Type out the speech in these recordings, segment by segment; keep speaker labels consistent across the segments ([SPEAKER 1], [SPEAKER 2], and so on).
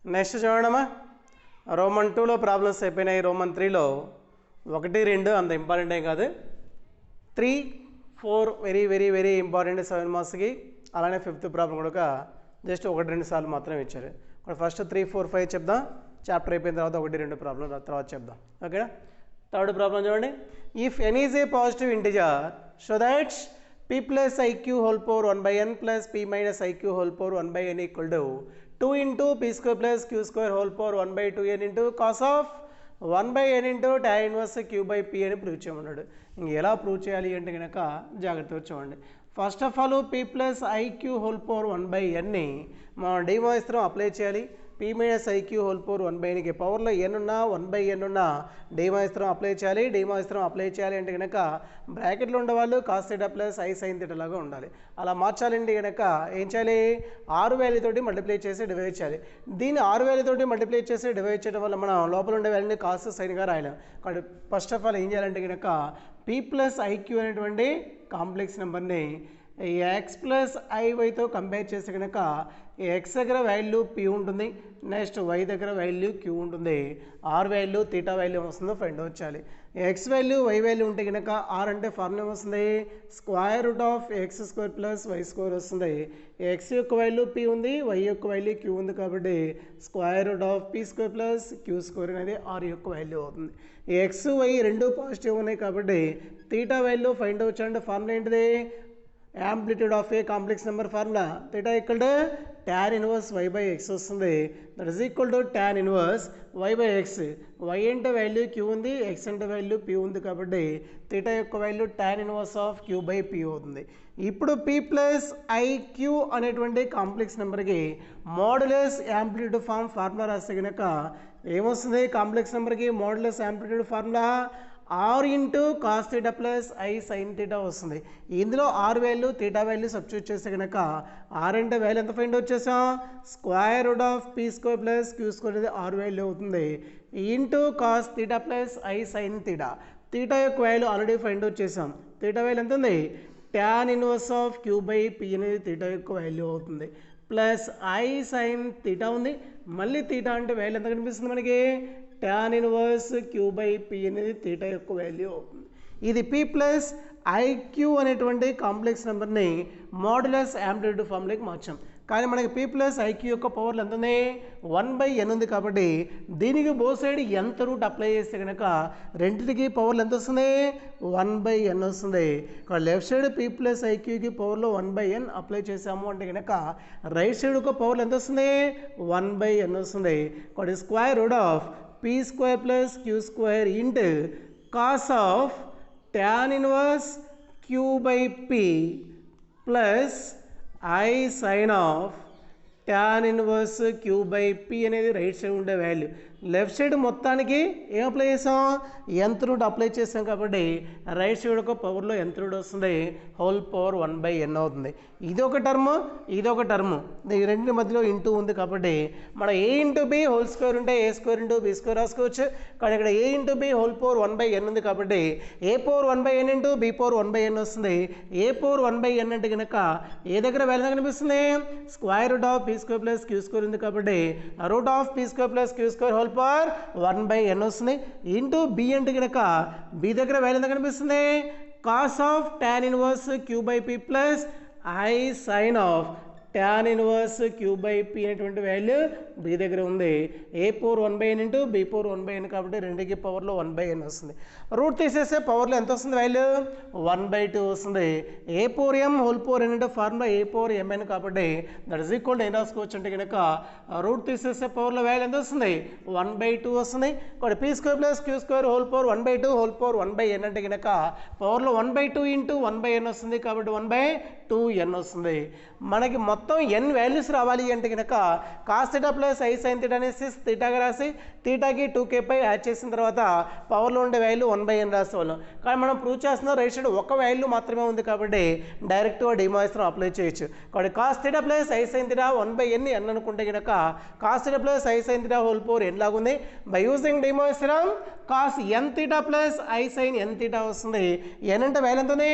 [SPEAKER 1] Next చూడమ్మా, Roman 2లో problems అయిపోయినాయి. రోమన్ 3లో 1, 2 అంత ఇంపార్టెంట్ ఏం కాదు. 3, 4 వెరీ వెరీ వెరీ ఇంపార్టెంట్ 7 మార్క్స్కి. అలానే 5th ప్రాబ్లం కూడా జస్ట్ 1-2 సార్లు మాత్రమే ఇచ్చారు. ఫస్ట్ 3, 4, 5 చెప్దాం. చాప్టర్ అయిపోయిన తర్వాత 1-2 ప్రాబ్లం తర్వాత చెప్దాం. ఓకేనా. థర్డ్ ప్రాబ్లం చూడండి. If n is a positive integer so that p plus iq whole power 1/n plus p minus iq whole power 1/n equal to 2 into p square plus q square whole power 1/2n into cos of 1/n into tan inverse q by p అని prove చేయమన్నాడు. ఇంక ఎలా prove చేయాలి అంటే కనుక జాగ్రత్తగా చూడండి. First of all p plus iq whole power 1/nని మనం డైమాయిస్త్రం అప్లై చేయాలి. p minus iq whole power 1/nకి పవర్లో n ఉన్నా 1/n ఉన్నా డైమాయిస్త్రం అప్లై చేయాలి. డైమాయిస్త్రం అప్లై చేయాలి అంటే కనుక బ్రాకెట్లో ఉండేవాళ్ళు cos θ ప్లస్ i sin θ లాగా ఉండాలి. అలా మార్చాలంటే కనుక ఏం చేయాలి, 6 వాల్యూతోటి మల్టిప్లై చేసి డివైడ్ చేయాలి. దీన్ని 6 వాల్యూతోటి మల్టిప్లై చేసి డివైడ్ చేయడం వల్ల మనం లోపల ఉండే వాల్యూని కాస్ సైన్గా రాయలేం. కాబట్టి ఫస్ట్ ఆఫ్ ఆల్ ఏం చేయాలంటే కనుక p plus iq అనేటువంటి కాంప్లెక్స్ నెంబర్ని x ప్లస్ ఐవైతో కంపేర్ చేస్తే కనుక x దగ్గర వాల్యూ p ఉంటుంది, నెక్స్ట్ y దగ్గర వాల్యూ q ఉంటుంది. r వాల్యూ తీటా వాల్యూ వస్తుందో ఫైండ్ అవుట్ చేయాలి. x వాల్యూ y వాల్యూ ఉంటే కనుక r అంటే ఫార్ములా వస్తుంది square root of x square plus y square వస్తుంది. x యొక్క వాల్యూ p ఉంది, y యొక్క వాల్యూ q ఉంది కాబట్టి square root of p square plus q square అనేది r యొక్క వాల్యూ అవుతుంది. x y రెండు పాజిటివ్ ఉన్నాయి కాబట్టి తీటా వాల్యూ ఫైండ్ అవుట్ చేయాలంటే ఫార్ములా ఏంటిది, amplitude of a complex number formula theta equal to tan inverse y by x వస్తుంది. That is equal to tan inverse y by x. y అంటే value q ఉంది, x అంటే value p ఉంది కాబట్టి theta యొక్క value tan inverse of q by p అవుతుంది. ఇప్పుడు p plus iq అనేటువంటి కాంప్లెక్స్ నెంబర్కి మోడ్యులస్ యాంప్లిట్యూడ్ ఫార్మ్ ఫార్ములా రాస్తే కనుక ఏమొస్తుంది, కాంప్లెక్స్ నెంబర్కి modulus amplitude formula r into cos theta plus i sign theta వస్తుంది. ఇందులో r value theta value substitute చేస్తే కనుక r అంటే వాల్యూ ఎంత ఫైండ్ అవుట్ చేసాం, square root of p square plus q square అనేది r వాల్యూ అవుతుంది into cos theta plus i sine theta. Theta యొక్క వాల్యూ ఆల్రెడీ ఫైండ్ అవుట్ చేసాం. Theta value ఎంత ఉంది, tan inverse of q by p అనేది theta యొక్క value అవుతుంది. Plus i sine theta ఉంది, మళ్ళీ తీటా అంటే వాల్యూ ఎంత కనిపిస్తుంది మనకి, tan inverse q by p అనేది తీటా యొక్క వాల్యూ అవుతుంది. ఇది p ప్లస్ iq అనేటువంటి కాంప్లెక్స్ నెంబర్ని మోడ్యులస్ యాంప్లిట్యూడ్ ఫార్ములాకి మార్చాం. కానీ మనకి p ప్లస్ iq యొక్క పవర్లు ఎంత ఉంది, 1/n ఉంది కాబట్టి దీనికి బో సైడ్ ఎంత రూట్ అప్లై చేస్తే కనుక రెండింటికి పవర్లు ఎంత వస్తుంది, 1/n వస్తుంది. ఇక్కడ లెఫ్ట్ సైడ్ p ప్లస్ iqకి పవర్లో 1/n అప్లై చేసాము అంటే కనుక రైట్ సైడ్ యొక్క పవర్లు ఎంత వస్తుంది, 1/n వస్తుంది. ఇక్కడ square root of p square plus q square into cos of tan inverse q by p plus i sine of tan inverse q by p అనేది రైట్ సైడ్ ఉండే వాల్యూ. లెఫ్ట్ సైడ్ మొత్తానికి ఏం apply చేసాం, ఎంత route apply చేసాం కాబట్టి right side ఒక పవర్లో ఎంత రూట్ వస్తుంది, హోల్ పవర్ 1/n అవుతుంది. ఇది ఒక టర్మ్, ఇది ఒక టర్మ్, ఈ రెండింటి మధ్యలో ఇంటూ ఉంది కాబట్టి మనం a into b whole square ఉంటే a square into b square రాసుకోవచ్చు. కానీ ఇక్కడ a into b whole power 1/n ఉంది కాబట్టి a power 1/n into b power 1/n వస్తుంది. a పవర్ 1/n అంటే కనుక ఏ దగ్గర వాల్యూ కనిపిస్తుంది, square root of p square plus q square ఉంది కాబట్టి route of p square plus q square whole power 1/n వస్తుంది. ఇంటూ b అంటే కనుక b దగ్గర వాల్యూ ఎంత కనిపిస్తుంది, cos of tan inverse q by p plus i sine of tan inverse q by p అనేటువంటి value b దగ్గర ఉంది. a power 1/n into b power 1/n కాబట్టి రెండుకి పవర్లో 1/n వస్తుంది. రూట్ తీసేస్తే పవర్లో ఎంత వస్తుంది వాల్యూ, 1/2 వస్తుంది. a power m whole power n అంటే ఫార్ములా a పవర్ mn కాబట్టి దట్ ఈస్ ఈక్వల్ టు ఏం రాసుకోవచ్చు అంటే కనుక రూట్ తీసేస్తే పవర్లో వాల్యూ ఎంత వస్తుంది, 1/2 వస్తుంది. ఇక్కడ p square plus q square whole power 1/2 whole power 1/n అంటే కనుక పవర్లో 1/2 ఇంటూ 1/n వస్తుంది కాబట్టి 1/2n వస్తుంది. మనకి మొత్తం n వాల్యూస్ రావాలి అంటే కనుక కాస్ theta plus i sine theta అనేసి థీటాగా రాసి థీటాకి 2k పై యాడ్ చేసిన తర్వాత పవర్లో ఉండే వాల్యూ 1/n రాసేవాళ్ళం. కానీ మనం ప్రూవ్ చేస్తున్న రైట్ సైడ్ ఒక వాల్యూ మాత్రమే ఉంది కాబట్టి డైరెక్ట్గా డిమాయిస్త్రం అప్లై చేయొచ్చు. కాబట్టి cos theta plus i sign theta 1/n n అనుకుంటే కనుక కాస్ థీటా ప్లస్ i సైన్ థీటా హోల్ పవర్ n లాగుంది. బై యూజింగ్ డిమాయిస్త్రం cos n theta plus i sine n theta వస్తుంది. n అంటే వాల్యూ ఎంత ఉంది,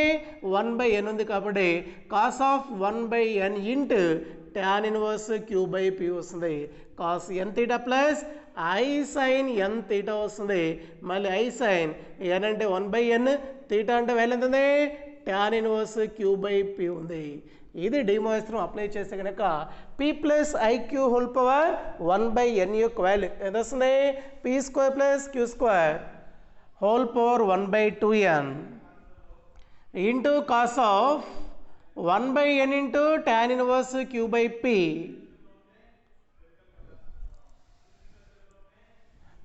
[SPEAKER 1] 1/n ఉంది కాబట్టి cos of 1/n into tan inverse q by p వస్తుంది. Cos n theta plus I sine n theta వస్తుంది. మళ్ళీ ఐ సైన్ n అంటే 1/n, తీటా అంటే వాల్యూ ఎంత ఉంది, tan inverse q by p ఉంది. ఇది డిమోయిస్త్రం అప్లై చేస్తే కనుక p plus i q whole power 1/n యొక్క వాల్యూ ఎంత వస్తుంది, p² plus q² whole power 1/2n into cos of 1/n into tan inverse q by p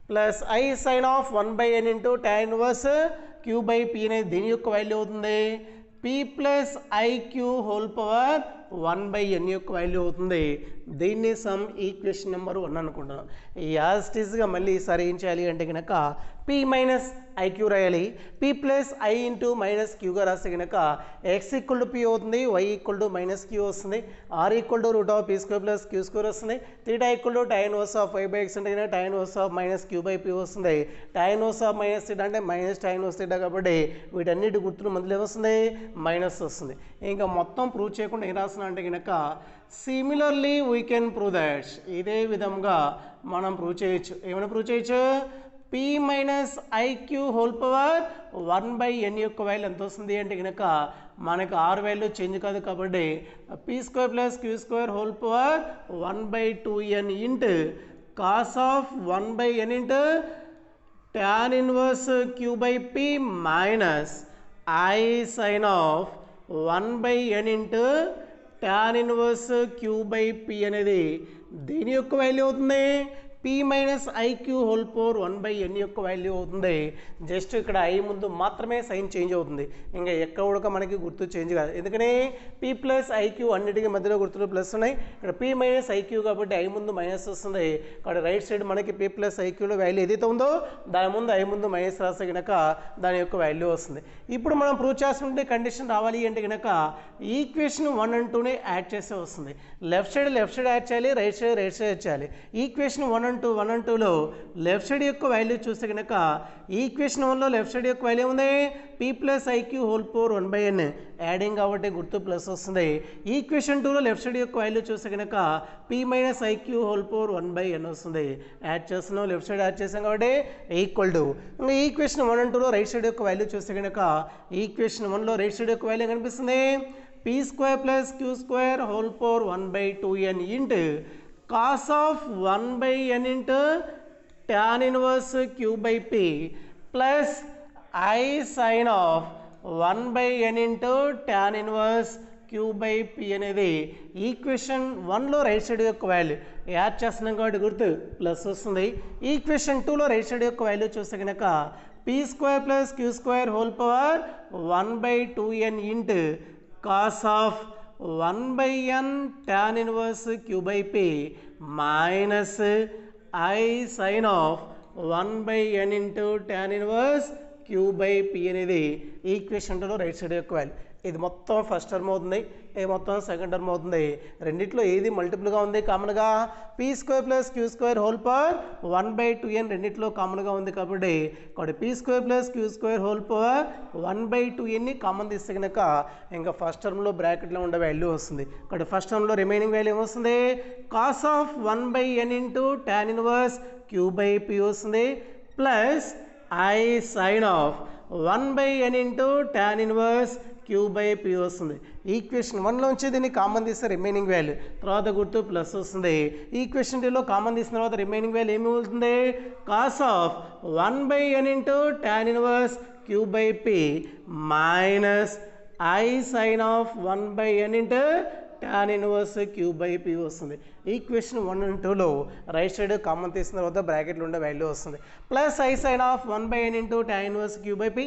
[SPEAKER 1] plus I sine of 1/n into tan inverse q by p అనేది దీని యొక్క value అవుతుంది. p plus i q whole power 1/n యొక్క value అవుతుంది. దీన్ని some equation number 1 అనుకుంటున్నాం. As it ఈస్గా మళ్ళీ ఈసారి ఏం చేయాలి అంటే కనుక p మైనస్ ఐక్యూ రాయాలి. p plus I into minus క్యూగా రాస్తే కనుక x ఈక్వల్ టు p అవుతుంది, y equal to minus Q వస్తుంది, r equal to root of p² plus q² వస్తుంది, theta equal to tan inverse of y/x అంటే కనుక tan inverse of minus q by p వస్తుంది. tan inverse of minus theta అంటే minus tan inverse theta కాబట్టి వీటన్నిటి గుర్తులు మధ్యలో ఏమొస్తుంది, మైనస్ వస్తుంది. ఇంకా మొత్తం ప్రూవ్ చేయకుండా ఏం రాస్తున్నా అంటే కనుక similarly we can prove that, ఇదే విధంగా మనం ప్రూవ్ చేయొచ్చు. ఏమైనా ప్రూవ్ చేయొచ్చు, p minus i q whole power 1/n యొక్క వాల్యూ ఎంత వస్తుంది అంటే కనుక మనకు r వాల్యూ చేంజ్ కాదు కాబట్టి p² plus q² whole power 1/2n into cos of 1/n into tan inverse q by p minus I sine of 1/n into tan inverse q by p అనేది దీని యొక్క వాల్యూ అవుతుంది. p minus i q whole power 1/n యొక్క value అవుతుంది. Just ఇక్కడ I ముందు మాత్రమే sign change అవుతుంది, ఇంకా ఎక్కడ కూడా మనకి గుర్తు చేంజ్ కాదు. ఎందుకని p ప్లస్ ఐక్యూ అన్నిటికీ మధ్యలో గుర్తులు ప్లస్ ఉన్నాయి. ఇక్కడ p మైనస్ ఐక్యూ కాబట్టి ఐ ముందు మైనస్ వస్తుంది. ఇక్కడ రైట్ సైడ్ మనకి p ప్లస్ ఐక్యూలో వాల్యూ ఏదైతే ఉందో దాని ముందు ఐ ముందు మైనస్ రాస్తే కనుక దాని యొక్క వాల్యూ వస్తుంది. ఇప్పుడు మనం ప్రూవ్ చేస్తుంటే కండిషన్ రావాలి అంటే కనుక ఈక్వేషన్ 1 and 2ని యాడ్ చేస్తే వస్తుంది. లెఫ్ట్ సైడ్ యాడ్ చేయాలి, రైట్ సైడ్ యాడ్ చేయాలి. ఈక్వేషన్ 1 and 2లో లెఫ్ట్ సైడ్ యొక్క వాల్యూ చూస్తే కనుక ఈక్వేషన్ 1లో లెఫ్ట్ సైడ్ యొక్క వాల్యూ ఉంది p plus i q whole power 1/n, adding కాబట్టి గుర్తు ప్లస్ వస్తుంది. ఈక్వేషన్ 2లో లెఫ్ట్ సైడ్ యొక్క వాల్యూ చూస్తే కనుక p minus i q whole power 1/n వస్తుంది. యాడ్ చేస్తున్నాం, లెఫ్ట్ సైడ్ యాడ్ చేసాం కాబట్టి ఈక్వల్ టు. ఇంకా ఈక్వేషన్ 1 and 2లో రైట్ సైడ్ యొక్క వాల్యూ చూస్తే కనుక ఈక్వేషన్ 1లో రైట్ సైడ్ యొక్క వాల్యూ కనిపిస్తుంది p² plus q² whole power 1/2n into cos of 1/n into tan inverse q by p plus I sine of 1/n into tan inverse q by p అనేది equation 1లో right side యొక్క value add చేస్తున్నాం కాబట్టి గుర్తు plus వస్తుంది. Equation 2లో right side యొక్క value చూస్తే కనుక p² plus q² whole power 1/2n into cos of 1/n tan inverse q by p minus I sine of 1/n into tan inverse q by p అనేది equation 2లో right side యొక్క value. ఇది మొత్తం first term అవుతుంది, ఇది మొత్తం second term అవుతుంది. రెండిట్లో ఏది మల్టిపుల్గా ఉంది కామన్గా, p² plus q² whole power 1/2n రెండిట్లో కామన్గా ఉంది కాబట్టి p² plus q² whole power 1/2nని కామన్ తీస్తే కనుక ఇంకా ఫస్ట్ టర్మ్లో బ్రాకెట్లో ఉండే వాల్యూ వస్తుంది. కాబట్టి ఫస్ట్ టర్మ్లో రిమైనింగ్ వాల్యూ ఏమొస్తుంది, cos of 1/n into tan inverse q by p వస్తుంది plus I sine of 1/n into tan inverse q by p వస్తుంది. ఈక్వేషన్ 1లోంచి దీన్ని కామన్ తీస్తే రిమైనింగ్ వాల్యూ తర్వాత గుర్తు ప్లస్ వస్తుంది. ఈక్వేషన్ 2లో కామన్ తీసిన తర్వాత రిమైనింగ్ వాల్యూ ఏమి అవుతుంది, cos of 1/n into tan inverse q by p minus I sine of 1/n into tan inverse q by p వస్తుంది. ఈక్వేషన్ 1 and 2లో రైట్ సైడ్ కామన్ తీసిన తర్వాత బ్రాకెట్లో ఉండే వాల్యూ వస్తుంది. Plus I sine of 1/n into tan inverse q by p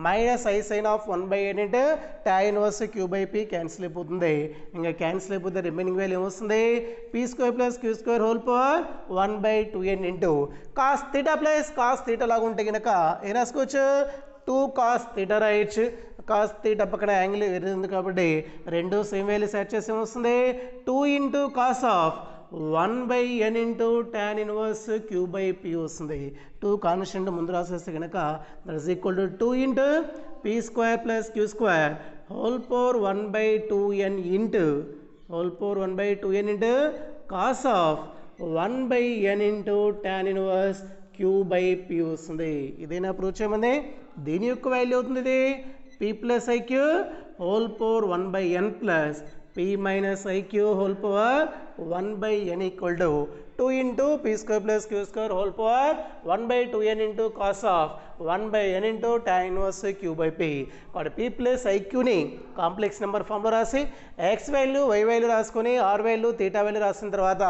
[SPEAKER 1] minus I sine of 1/n into tan inverse q by p cancel అయిపోతుంది. ఇంకా cancel అయిపోతే రిమైనింగ్ వాల్యూ ఏమొస్తుంది, p² plus q² whole power 1/2n into cos theta plus cos theta లాగా ఉంటే కనుక ఏం రాసుకోవచ్చు, 2 cos theta రాయొచ్చు. కాస్ థీటా పక్కన యాంగిల్ వేరేది కాబట్టి రెండు సేమ్ వాల్యూస్ యాడ్ చేసి వస్తుంది 2 into cos of 1/n into tan inverse q by p వస్తుంది. 2 కాన్స్టెంట్ ముందు రాసేస్తే కనుక that is equal to 2 into p square plus q square whole power 1/2n into whole power 1/2n into cos of 1/n into tan inverse q by p వస్తుంది. ఇదేనా prove చేయమంది. దీని యొక్క value అవుతుంది ఇది p plus iq whole power 1/n plus p minus iq whole power 1/n equal to 2 into p square plus q square whole power 1/2n into cos of 1/n into tan inverse q by p. और p plus iq ని complex number ఫామ్లో రాసి x value y value రాసుకొని r value theta value రాసిన తర్వాత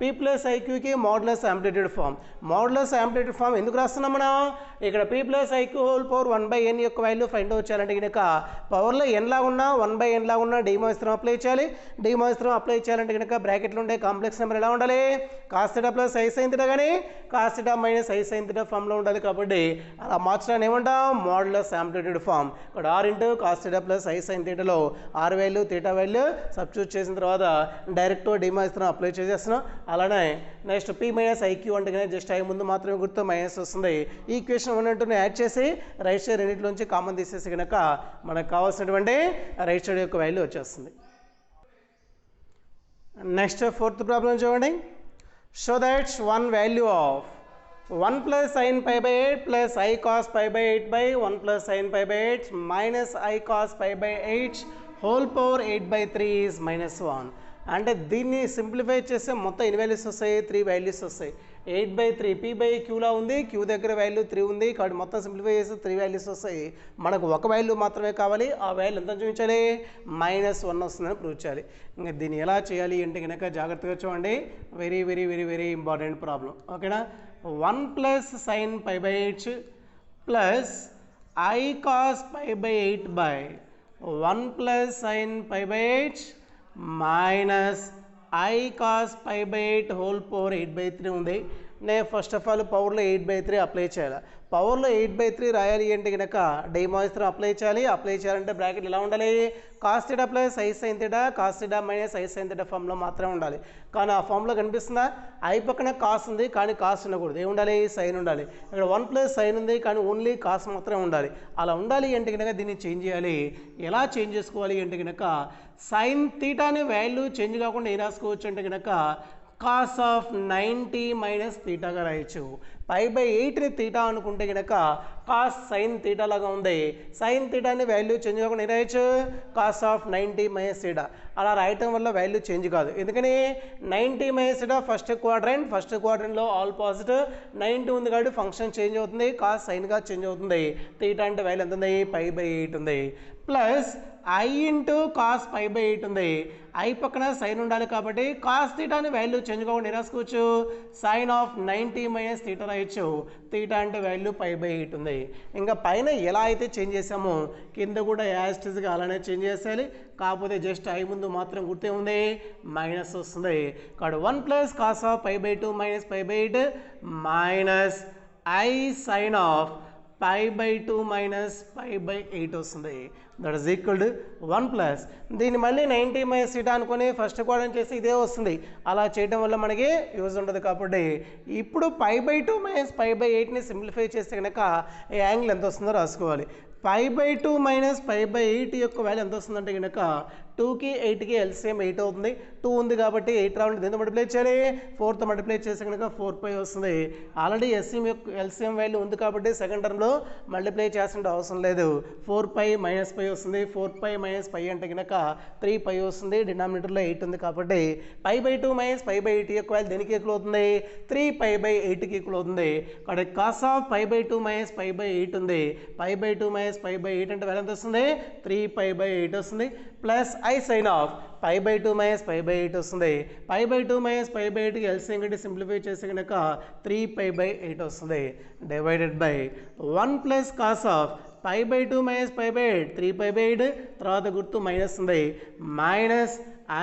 [SPEAKER 1] p plus iq కి modulus amplitude form. Modulus amplitude form ఎందుకు రాస్తున్నాం మనం? ఇక్కడ p plus iq whole power 1/n యొక్క వాల్యూ ఫైండ్ అవుట్ చేయాలంటే కనుక పవర్లో n లాగా ఉన్నా 1/n లాగా ఉన్నా డిమోయిస్త్రం అప్లై చేయాలి. డిమోయిస్త్రం అప్లై చేయాలంటే కనుక బ్రాకెట్లో ఉండే కాంప్లెక్స్ నెంబర్ ఎలా ఉండాలి? cos θ ప్లస్ i sin θ కానీ cos θ మైనస్ i sin θ ఫామ్లో ఉండాలి. కాబట్టి అలా మార్చడానికి ఏమంటాం? Modulus amplitude form. ఇక్కడ r ఇంటూ cos θ ప్లస్ i sin θలో r value theta value substitute చేసిన తర్వాత డైరెక్ట్ డిమోయిస్త్రం అప్లై చేసేస్తున్నాం. అలానే నెక్స్ట్ p మైనస్ iq అంటే కానీ జస్ట్ i ముందు మాత్రమే గుర్తు మైనస్ వస్తుంది. ఈ ఈక్వేషన్ ఉన్నట్టుని యాడ్ చేసి రైట్ సైడ్ రెండింటిలోంచి కామన్ తీసేసి కనుక మనకు కావాల్సినటువంటి రైట్ సైడ్ యొక్క వాల్యూ వచ్చేస్తుంది. నెక్స్ట్ ఫోర్త్ ప్రాబ్లం చూడండి. Show that one value of 1 plus sin pi by 8 plus I cos pi by 8 by 1 plus sin pi by 8 minus I cos pi by 8 whole power 8 by 3 is minus 1. అంటే దీన్ని simplify చేస్తే మొత్తం ఎన్ని values వస్తాయి? 3 values వస్తాయి. 8/3 p by క్యూలా ఉంది, queue దగ్గర value 3 ఉంది కాబట్టి మొత్తం సింప్లిఫై చేస్తే 3 వాల్యూస్ వస్తాయి. మనకు ఒక వాల్యూ మాత్రమే కావాలి. ఆ వాల్యూ ఎంత చూపించాలి? -1 వస్తుందని ప్రూవ్ చేయాలి. ఇంకా దీన్ని ఎలా చేయాలి అంటే కనుక జాగ్రత్తగా చూడండి. Very very very very important problem. ఓకేనా? 1 plus sin pi by 8 plus I cos pi by 8 by 1 plus sin pi by 8 minus I cos pi by 8 whole power 8/3 ఉంది. నేను ఫస్ట్ ఆఫ్ ఆల్ పవర్లో 8/3 అప్లై చేయాలి. పవర్లో 8/3 రాయాలి అంటే కనుక డిమోయిస్త్రం అప్లై చేయాలి. అప్లై చేయాలంటే బ్రాకెట్ ఎలా ఉండాలి? cos θ plus i sin θ cos θ minus i sin θ ఫామ్లో మాత్రమే ఉండాలి. కానీ ఆ ఫామ్లో కనిపిస్తుందా? ఐ పక్కన కాస్ ఉంది కానీ కాస్ ఉండకూడదు. ఏమి ఉండాలి? సైన్ ఉండాలి. ఇక్కడ 1 ప్లస్ సైన్ ఉంది కానీ ఓన్లీ కాస్ మాత్రమే ఉండాలి. అలా ఉండాలి అంటే కనుక దీన్ని చేంజ్ చేయాలి. ఎలా చేంజ్ చేసుకోవాలి అంటే కనుక సైన్ థీటాని వాల్యూ చేంజ్ కాకుండా ఏం రాసుకోవచ్చు అంటే కనుక cos ఆఫ్ 90 మైనస్ థీటాగా రాయొచ్చు. π/8ని థీటా అనుకుంటే కనుక కాస్ సైన్ థీటా లాగా ఉంది. సైన్ థీటాని వాల్యూ చేంజ్ కాకుండా ఏం రాయొచ్చు? cos of 90 minus theta. అలా రాయటం వల్ల వాల్యూ చేంజ్ కాదు. ఎందుకని 90 మైనస్ థీటా ఫస్ట్ క్వాడ్రంట్లో ఆల్ పాజిటివ్ 90 ఉంది కాబట్టి ఫంక్షన్ చేంజ్ అవుతుంది. కాస్ సైన్గా చేంజ్ అవుతుంది. థీటా అంటే వాల్యూ ఎంత ఉంది? π/8 ఉంది. ప్లస్ i ఇంటూ కాస్ π/8 ఉంది. ఐ పక్కన సైన్ ఉండాలి కాబట్టి కాస్ థీటాని వాల్యూ చేంజ్ కాకుండా రాసుకోవచ్చు. సైన్ ఆఫ్ 90 మైనస్ థీటా రాయొచ్చు. థీటా అంటే వాల్యూ π/8 ఉంది. ఇంకా పైన ఎలా అయితే చేంజ్ చేసామో కింద కూడా యాస్టిస్గా అలానే చేంజ్ చేసేయాలి. కాకపోతే జస్ట్ ఐ ముందు మాత్రం గుర్తే ఉంది మైనస్ వస్తుంది. కాబట్టి 1 plus cos of π/2 minus π/8 minus I sine of π/2 minus π/8 వస్తుంది. That is equal to 1 plus దీన్ని మళ్ళీ 90 మైనస్ థీటా అనుకుని ఫస్ట్ క్వాడ్రంట్ చేసి ఇదే వస్తుంది. అలా చేయడం వల్ల మనకి యూజ్ ఉండదు. కాబట్టి ఇప్పుడు π/2 మైనస్ π/8ని సింప్లిఫై చేస్తే కనుక ఈ యాంగిల్ ఎంత వస్తుందో రాసుకోవాలి. π/2 మైనస్ π/8 యొక్క వాల్యూ ఎంత వస్తుందంటే కనుక 2కి 8కి ఎల్సిఎం 8 అవుతుంది. 2 ఉంది కాబట్టి 8 రావాలి. దీంతో మల్టిప్లై చేయాలి. 4తో మల్టిప్లై చేస్తే కనుక 4π వస్తుంది. ఆల్రెడీ ఎల్సిఎం వాల్యూ ఉంది కాబట్టి సెకండ్ టర్మ్లో మల్టిప్లై చేయాల్సిన అవసరం లేదు. 4π మైనస్ π వస్తుంది. 4π మైనస్ π అంటే కనుక 3π వస్తుంది. డినామినేటర్లో 8 ఉంది కాబట్టి π/2 మైనస్ π/8 యొక్క వాల్యూ దేనికి ఈక్వల్ అవుతుంది? 3π/8కి ఈక్వల్ అవుతుంది. కాబట్టి కాస్ ఆఫ్ π/2 మైనస్ π/8 ఉంది. π/2 మైనస్ π/8 అంటే వాల్యూ ఎంత వస్తుంది? 3π/8 వస్తుంది. Plus I sine of π/2 minus π/8 వస్తుంది. π/2 మైనస్ π/8కి ఎల్సిఎం కట్టి సింప్లిఫై చేస్తే కనుక 3π/8 వస్తుంది. Divided by 1 plus cos of π/2 minus π/8 3π/8 తర్వాత గుర్తు మైనస్ ఉంది. Minus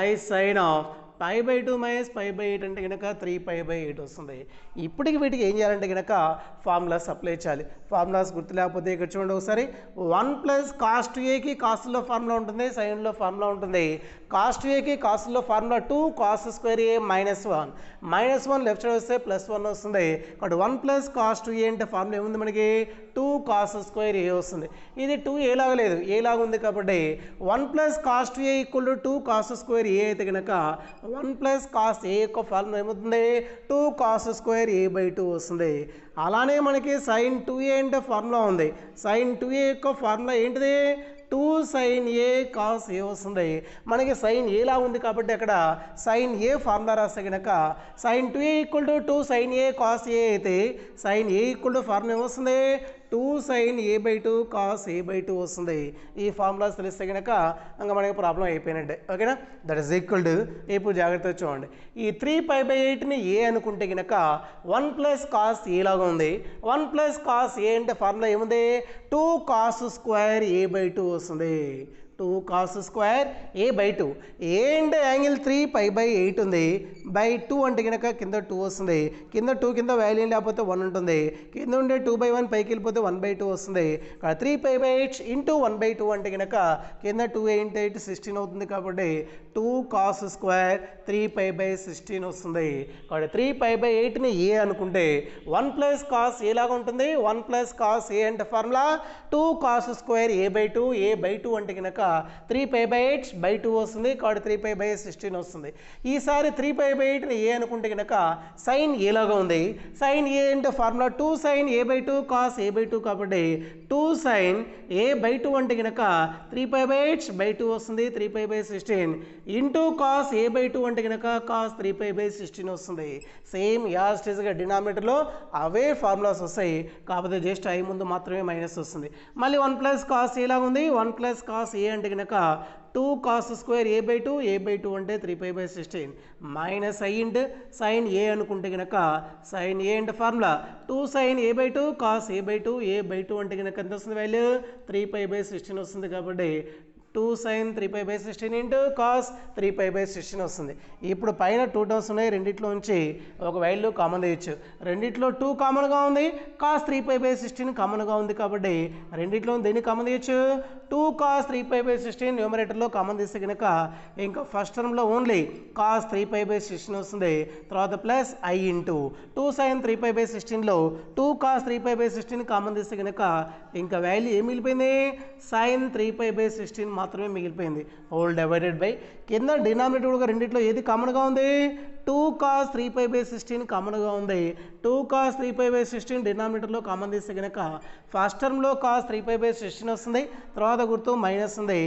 [SPEAKER 1] I sine of π/2 minus π/8 అంటే కనుక 3π/8 వస్తుంది. ఇప్పటికి వీటికి ఏం చేయాలంటే కనుక ఫార్ములాస్ అప్లై చేయాలి. ఫార్ములాస్ గుర్తు లేకపోతే ఇక్కడ చూడండి ఒకసారి 1 ప్లస్ కాస్ 2aకి కాస్ట్లో ఫార్ములా ఉంటుంది, సైన్లో ఫార్ములా ఉంటుంది. కాస్ 2aకి కాస్ట్లో ఫార్ములా 2 కాస్ స్క్వేర్ ఏ మైనస్ 1 -1 లెఫ్ట్ సైడ్ వస్తే +1 వస్తుంది. కాబట్టి 1 ప్లస్ కాస్ 2a అంటే ఫార్ములా ఏముంది మనకి 2 కాస్ స్క్వేర్ ఏ వస్తుంది. ఇది 2 ఏ లాగా లేదు, ఏ లాగా ఉంది కాబట్టి 1 plus cos 2a equal to 2 cos square A అయితే కనుక 1 ప్లస్ కాస్ ఏ యొక్క ఫార్ములా ఏమవుతుంది 2 కాస్ స్క్వేర్ a/2 వస్తుంది. అలానే మనకి సైన్ 2a అంటే ఫార్ములా ఉంది. సైన్ 2a యొక్క ఫార్ములా ఏంటిది 2 sin a cos a వస్తుంది. మనకి సైన్ ఏలా ఉంది కాబట్టి అక్కడ సైన్ ఏ ఫార్ములా రాస్తే కనుక sine 2a equal to 2 sin a cos a అయితే sine A equal to formula ఏమొస్తుంది 2 sin a/2 cos a/2 వస్తుంది. ఈ ఫార్ములాస్ తెలిస్తే కనుక ఇంకా మనకి ప్రాబ్లం అయిపోయినట్టే. ఓకేనా, దట్ ఈస్ ఈక్వల్ టు ఇప్పుడు జాగ్రత్తగా చూడండి. ఈ 3π/8ని ఏ అనుకుంటే కనుక 1 ప్లస్ కాస్ ఏ లాగా ఉంది. 1 ప్లస్ కాస్ ఏ అంటే ఫార్ములా ఏముంది 2 కాస్ స్క్వేర్ a/2 వస్తుంది. 2 cos స్క్వేర్ a/2 ఏ అంటే యాంగిల్ 3π/8 ఉంది. బై 2 అంటే కనుక కింద 2 వస్తుంది. కింద 2 కింద వాల్యూ లేకపోతే 1 ఉంటుంది. కింద ఉండే 2/1 పైకి వెళ్ళిపోతే 1/2 వస్తుంది. 3π/8 ఇంటూ 1/2 అంటే కనుక కింద 2 × 8 16 అవుతుంది. కాబట్టి 2 cos స్క్వేర్ 3π/16 వస్తుంది. కాబట్టి 3π/8ని ఏ అనుకుంటే 1 ప్లస్ కాస్ ఏ లాగా ఉంటుంది. 1 ప్లస్ కాస్ ఏ అంటే formula 2 cos square a/2 a/2 అంటే కనుక 3π/8/2 వస్తుంది. కాబట్టి 3π/16 వస్తుంది. ఈసారి 3π/8ని ఏ అనుకుంటే కనుక సైన్ ఏ లాగా ఉంది. సైన్ ఏ అంటే formula 2 sin a/2 cos a/2 కాబట్టి 2 sin a/2 అంటే కనుక 3π/8/2 వస్తుంది. 3π/16 ఇంటూ కాస్ a/2 అంటే కనుక కాస్ 3π/16 వస్తుంది. సేమ్ యాస్టేజ్గా డినామినేటర్లో అవే ఫార్ములాస్ వస్తాయి. కాకపోతే జస్ట్ ఐ ముందు మాత్రమే మైనస్ వస్తుంది. మళ్ళీ 1 ప్లస్ కాస్ ఏ లాగా ఉంది. 1 ప్లస్ కాస్ ఏ అంటే కనుక 2 cos స్క్వేర్ a/2 అంటే 3π/16 మైనస్ ఐ ఇంటూ సైన్ ఏ అనుకుంటే కనుక సైన్ ఏ అంటే formula 2 sin a/2 cos a/2 అంటే కనుక ఎంత వస్తుంది వాల్యూ 3π/16 వస్తుంది. కాబట్టి 2 sin 3π/16 ఇంటూ కాస్ 3π/16 వస్తుంది. ఇప్పుడు పైన 2 టర్మ్స్ ఉన్నాయి. రెండిట్లో నుంచి ఒక వాల్యూ కామన్ తీయచ్చు. రెండిట్లో 2 కామన్గా ఉంది. కాస్ 3π/16 కామన్గా ఉంది. కాబట్టి రెండిట్లో దేన్ని కామన్ తీయచ్చు 2 cos 3π/16 న్యూమరేటర్లో కామన్ తీస్తే కనుక ఇంకా ఫస్ట్ టర్మ్లో ఓన్లీ కాస్ 3π/16 వస్తుంది. తర్వాత ప్లస్ ఐ ఇంటూ 2 sin 3π/16లో 2 cos 3π/16 కామన్ తీస్తే కనుక ఇంకా వాల్యూ ఏం మిగిలిపోయింది sin 3π/16 మాత్రమే మిగిలిపోయింది. హోల్ డివైడెడ్ బై కింద డినామినేటర్ కూడా రెండిట్లో ఏది కామన్గా ఉంది 2 cos 3π/16 కామన్గా ఉంది. 2 cos 3π/16 డినామినేటర్లో కామన్ తీస్తే కనుక ఫస్ట్ టర్మ్లో కాస్ 3π/16 వస్తుంది. తర్వాత గుర్తు మైనస్ ఉంది.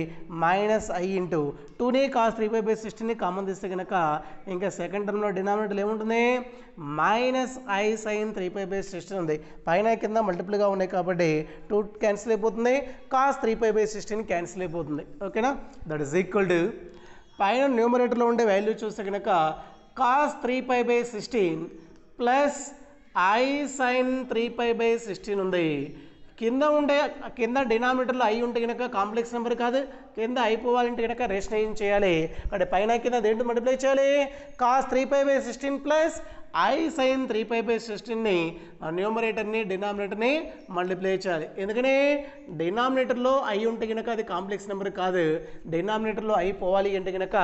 [SPEAKER 1] మైనస్ ఐ ఇంటూ 2ని కాస్ 3π/16ని కామన్ తీస్తే కనుక ఇంకా సెకండ్ టర్మ్లో డినామినేటర్ ఏముంటుంది మైనస్ ఐ సైన్ 3π/16 ఉంది. పైన కింద మల్టిపుల్గా ఉన్నాయి కాబట్టి 2 క్యాన్సిల్ అయిపోతుంది. కాస్ 3π/16 క్యాన్సిల్ అయిపోతుంది. ఓకేనా, దట్ ఈస్ ఈక్వల్ టు పైన న్యూమరేటర్లో ఉండే వాల్యూ చూస్తే కనుక కాస్ 3π/16 ప్లస్ ఐ సైన్ 3π/16 ఉంది. కింద డినామినేటర్లో ఐ ఉంటే కనుక కాంప్లెక్స్ నెంబర్ కాదు. కింద అయిపోవాలంటే కనుక రేషనలైజ్ చేయాలి. అంటే పైన కింద దేంట్లో మల్టిప్లై చేయాలి కాస్ 3π/16 ప్లస్ ఐ సైన్ 3π/16ని న్యూమరేటర్ని డినామినేటర్ని మల్టిప్లై చేయాలి. ఎందుకని డినామినేటర్లో ఐ ఉంటే కనుక అది కాంప్లెక్స్ నెంబర్ కాదు. డినామినేటర్లో ఐ పోవాలి అంటే కనుక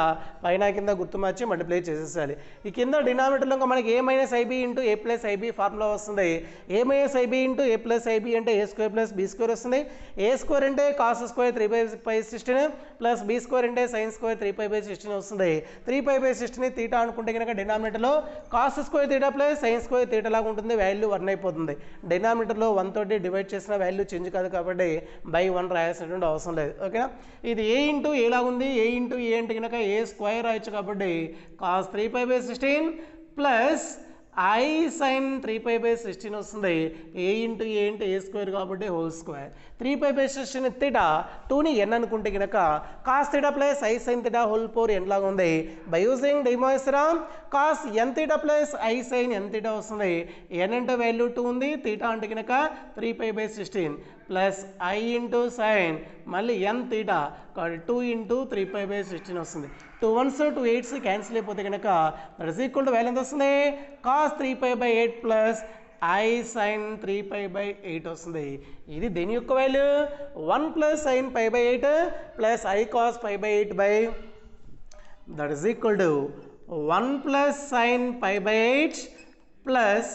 [SPEAKER 1] పైన కింద గుర్తు మార్చి మల్టిప్లై చేసేసాలి. ఈ కింద డినామినేటర్లో మనకి a minus i B into a plus IB formula వస్తుంది. a minus i B into a plus IB అంటే a² ప్లస్ b² వస్తుంది. a² అంటే కాస్ స్క్వేర్ 3π/16 ప్లస్ b² అంటే సైన్ స్క్వేర్ 3π/16 వస్తుంది. 3π/16ని తీటా అనుకుంటే కనుక డినామినేటర్లో cos square theta plus sine square theta లాగా ఉంటుంది. వాల్యూ 1 అయిపోతుంది. డినామినేటర్లో 1 తోటి డివైడ్ చేసిన వాల్యూ చేంజ్ కాదు కాబట్టి బై 1 రాయాల్సినటువంటి అవసరం లేదు. ఓకేనా, ఇది ఏ ఇంటూ ఏ లాగా ఉంది. ఏ ఇంటూ ఏ అంటే కనుక a² రాయొచ్చు. కాబట్టి కాస్ 3π/16 ప్లస్ ఐ సైన్ 3π/16 వస్తుంది. ఏ ఇంటూ ఏ అంటే a² కాబట్టి హోల్ స్క్వేర్ 3π/16 తీటా 2ని n అనుకుంటే కనుక cos theta plus I sine theta whole 4 n లాగా ఉంది. By using demonstration cos n theta plus I sine n theta వస్తుంది. n అంటే వాల్యూ 2 ఉంది. తీటా అంటే కనుక 3π/16 ప్లస్ ఐ ఇంటూ సైన్ మళ్ళీ n తీటా 2 ఇంటూ 3π/16 వస్తుంది. 2 1s 2 8s క్యాన్సిల్ అయిపోతే కనుక that is equal to value ఎంత వస్తుంది cos 3π/8 ప్లస్ I sin 3π/8 వస్తుంది. ఇది దేని యొక్క value 1 plus sin π/8 plus I cos π/8 by that is equal to 1 plus sin π/8 plus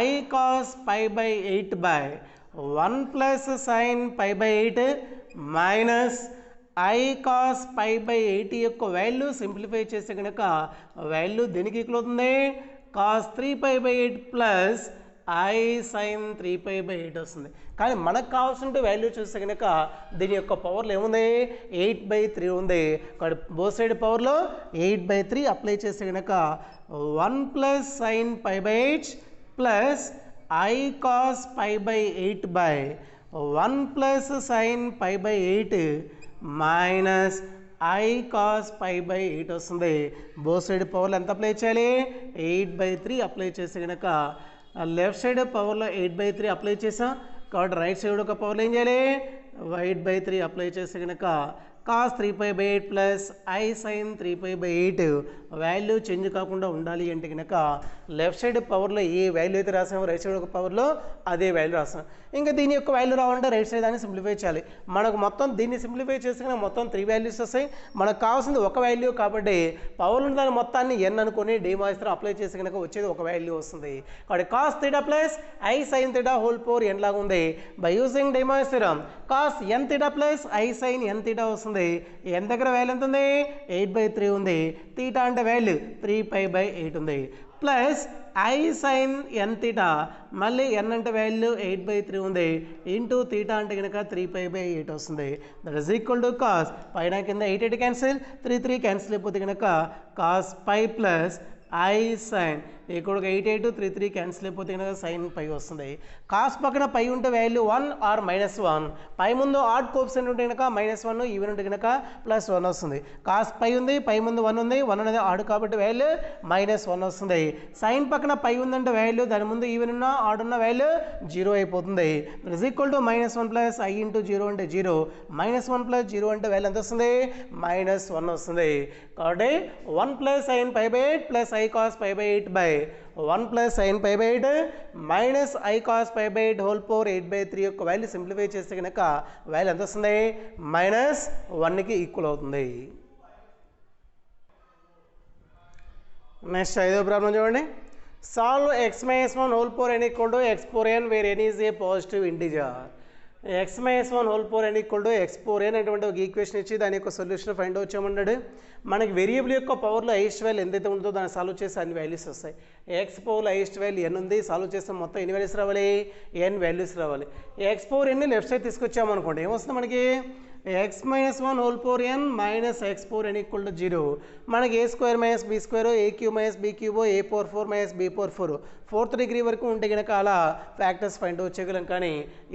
[SPEAKER 1] I cos π/8 by 1 plus sin π/8 minus I cos π/8 యొక్క value simplify చేస్తే కనుక value దేనికి ఈక్వల్ అవుతుంది cos 3π/8 ప్లస్ I sin 3π/8 వస్తుంది. కానీ మనకు కావాల్సిన వాల్యూ చూస్తే కనుక దీని యొక్క పవర్లో ఏముంది 8/3 ఉంది. బోత్ సైడ్ పవర్లో 8/3 అప్లై చేస్తే కనుక 1 plus sin π/8 plus I cos π/8 by 1 plus sin π/8 minus I cos π/8 వస్తుంది. బోత్ సైడ్ పవర్లో ఎంత అప్లై చేయాలి 8/3 అప్లై చేస్తే కనుక లెఫ్ట్ సైడ్ పవర్లో 8/3 అప్లై చేసాం కాబట్టి రైట్ సైడ్ ఒక పవర్లో ఏం చేయాలి 8/3 అప్లై చేస్తే కనుక cos 3π/8 plus I sin 3π/8 value change కాకుండా ఉండాలి అంటే కనుక లెఫ్ట్ సైడ్ పవర్లో ఏ వాల్యూ అయితే రాసామో రైట్ సైడ్ ఒక పవర్లో అదే వాల్యూ రాసాం. ఇంకా దీని యొక్క వాల్యూ రావాలంటే రైట్ సైడ్ దాన్ని సింప్లిఫై చేయాలి. మనకు మొత్తం దీన్ని సింప్లిఫై చేస్తే మొత్తం 3 వాల్యూస్ వస్తాయి. మనకు కావాల్సింది ఒక వాల్యూ కాబట్టి పవర్లో దాని మొత్తాన్ని n అనుకుని డిమాయిస్టర్ అప్లై చేస్తే కనుక వచ్చేది ఒక వాల్యూ వస్తుంది. కాబట్టి cos θ plus I sin θ whole power n లాగా ఉంది. బై యూజింగ్ డిమాయిస్టర్ cos n θ plus I sin n θ వస్తుంది. n దగ్గర వాల్యూ ఎంత ఉంది 8/3 ఉంది. θ అంటే వాల్యూ 3π/8 ఉంది ప్లస్ I sin n θ మళ్ళీ n అంటే వాల్యూ 8/3 ఉంది ఇంటూ θ అంటే కనుక 3π/8 వస్తుంది. That is equal to cos పైన కింద 8 క్యాన్సిల్ 3 క్యాన్సిల్ అయిపోతే కనుక cos π ప్లస్ I sin ఇక్కడ 8 3 క్యాన్సిల్ అయిపోతే కనుక sin π వస్తుంది. కాస్ పక్కన పై ఉంటే వాల్యూ 1 ఆర్ -1 పై ముందు ఆడ్ కోఎఫిషియంట్ ఉంటే కనుక -1 ఈవెన్ ఉంటే కనుక +1 వస్తుంది. కాస్ పై ఉంది పై ముందు 1 ఉంది 1 అనేది ఆడ్ కాబట్టి వాల్యూ -1 వస్తుంది. సైన్ పక్కన పై ఉందంటే వాల్యూ దాని ముందు ఈవెన్ ఉన్న ఆడ్ ఉన్న వాల్యూ 0 అయిపోతుంది. That is equal to -1 plus I into 0 అంటే 0 -1 ప్లస్ 0 అంటే వాల్యూ ఎంత వస్తుంది -1 వస్తుంది. కాబట్టి 1 plus sin π/8 plus I cos π/8 by 1 plus sin π/8 minus I cos π/8 whole power 8/3 యొక్క వాల్యూ సింప్లిఫై చేస్తే కనుక వాల్యూ ఎంత వస్తుంది -1కి ఈక్వల్ అవుతుంది. నెక్స్ట్ 5వ ప్రాబ్లం చూడండి. Solve x-1 whole power n equal to x power n where n is a positive integer. x-1 whole power n equal to x power n అనేటువంటి ఒక ఈక్వేషన్ ఇచ్చి దాని యొక్క సొల్యూషన్ ఫైండ్ అవుట్ చేయమన్నాడు. మనకి variable యొక్క పవర్లో హైయెస్ట్ వాల్యూ ఎంతైతే ఉంటుందో దాన్ని సాల్వ్ చేస్తే అన్ని వాల్యూస్ వస్తాయి. x పవర్లో హైయెస్ట్ వాల్యూ n ఉంది. సాల్వ్ చేస్తే మొత్తం ఎన్ని వాల్యూస్ రావాలి n వాల్యూస్ రావాలి. x power n left side తీసుకొచ్చామనుకోండి ఏమొస్తుంది మనకి x-1 whole power n minus x power n equal to 0. మనకి a square minus b square a cube minus b cube a power 4 minus b power 4 4th degree వరకు ఉంటే కనుక అలా factors find out చేయగలం. కానీ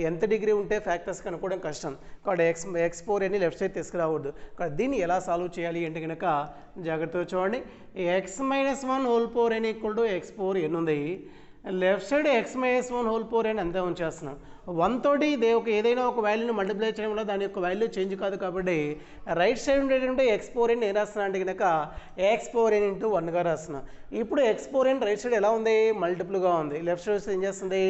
[SPEAKER 1] ఎంత డిగ్రీ ఉంటే factors కనుక్కోవడం కష్టం. కాబట్టి x power n left side తీసుకురావద్దు. కాబట్టి దీన్ని ఎలా సాల్వ్ చేయాలి అంటే కనుక జాగ్రత్తగా చూడండి. x-1 whole power n equal to x power n ఉంది. Left side x-1 whole power n అంతే ఉంచేస్తున్నాం. 1 తోటి ఏదైనా ఒక వాల్యూని మల్టిప్లై చేయడం వల్ల దాని యొక్క వాల్యూ చేంజ్ కాదు కాబట్టి రైట్ సైడ్ ఉండేటంటే x పవర్ n ఏం రాస్తున్నా అంటే కనుక x పవర్ n ఇంటూ 1గా రాస్తున్నా. ఇప్పుడు x power n right side ఎలా ఉంది మల్టిపుల్గా ఉంది. లెఫ్ట్ సైడ్ ఏం చేస్తుంది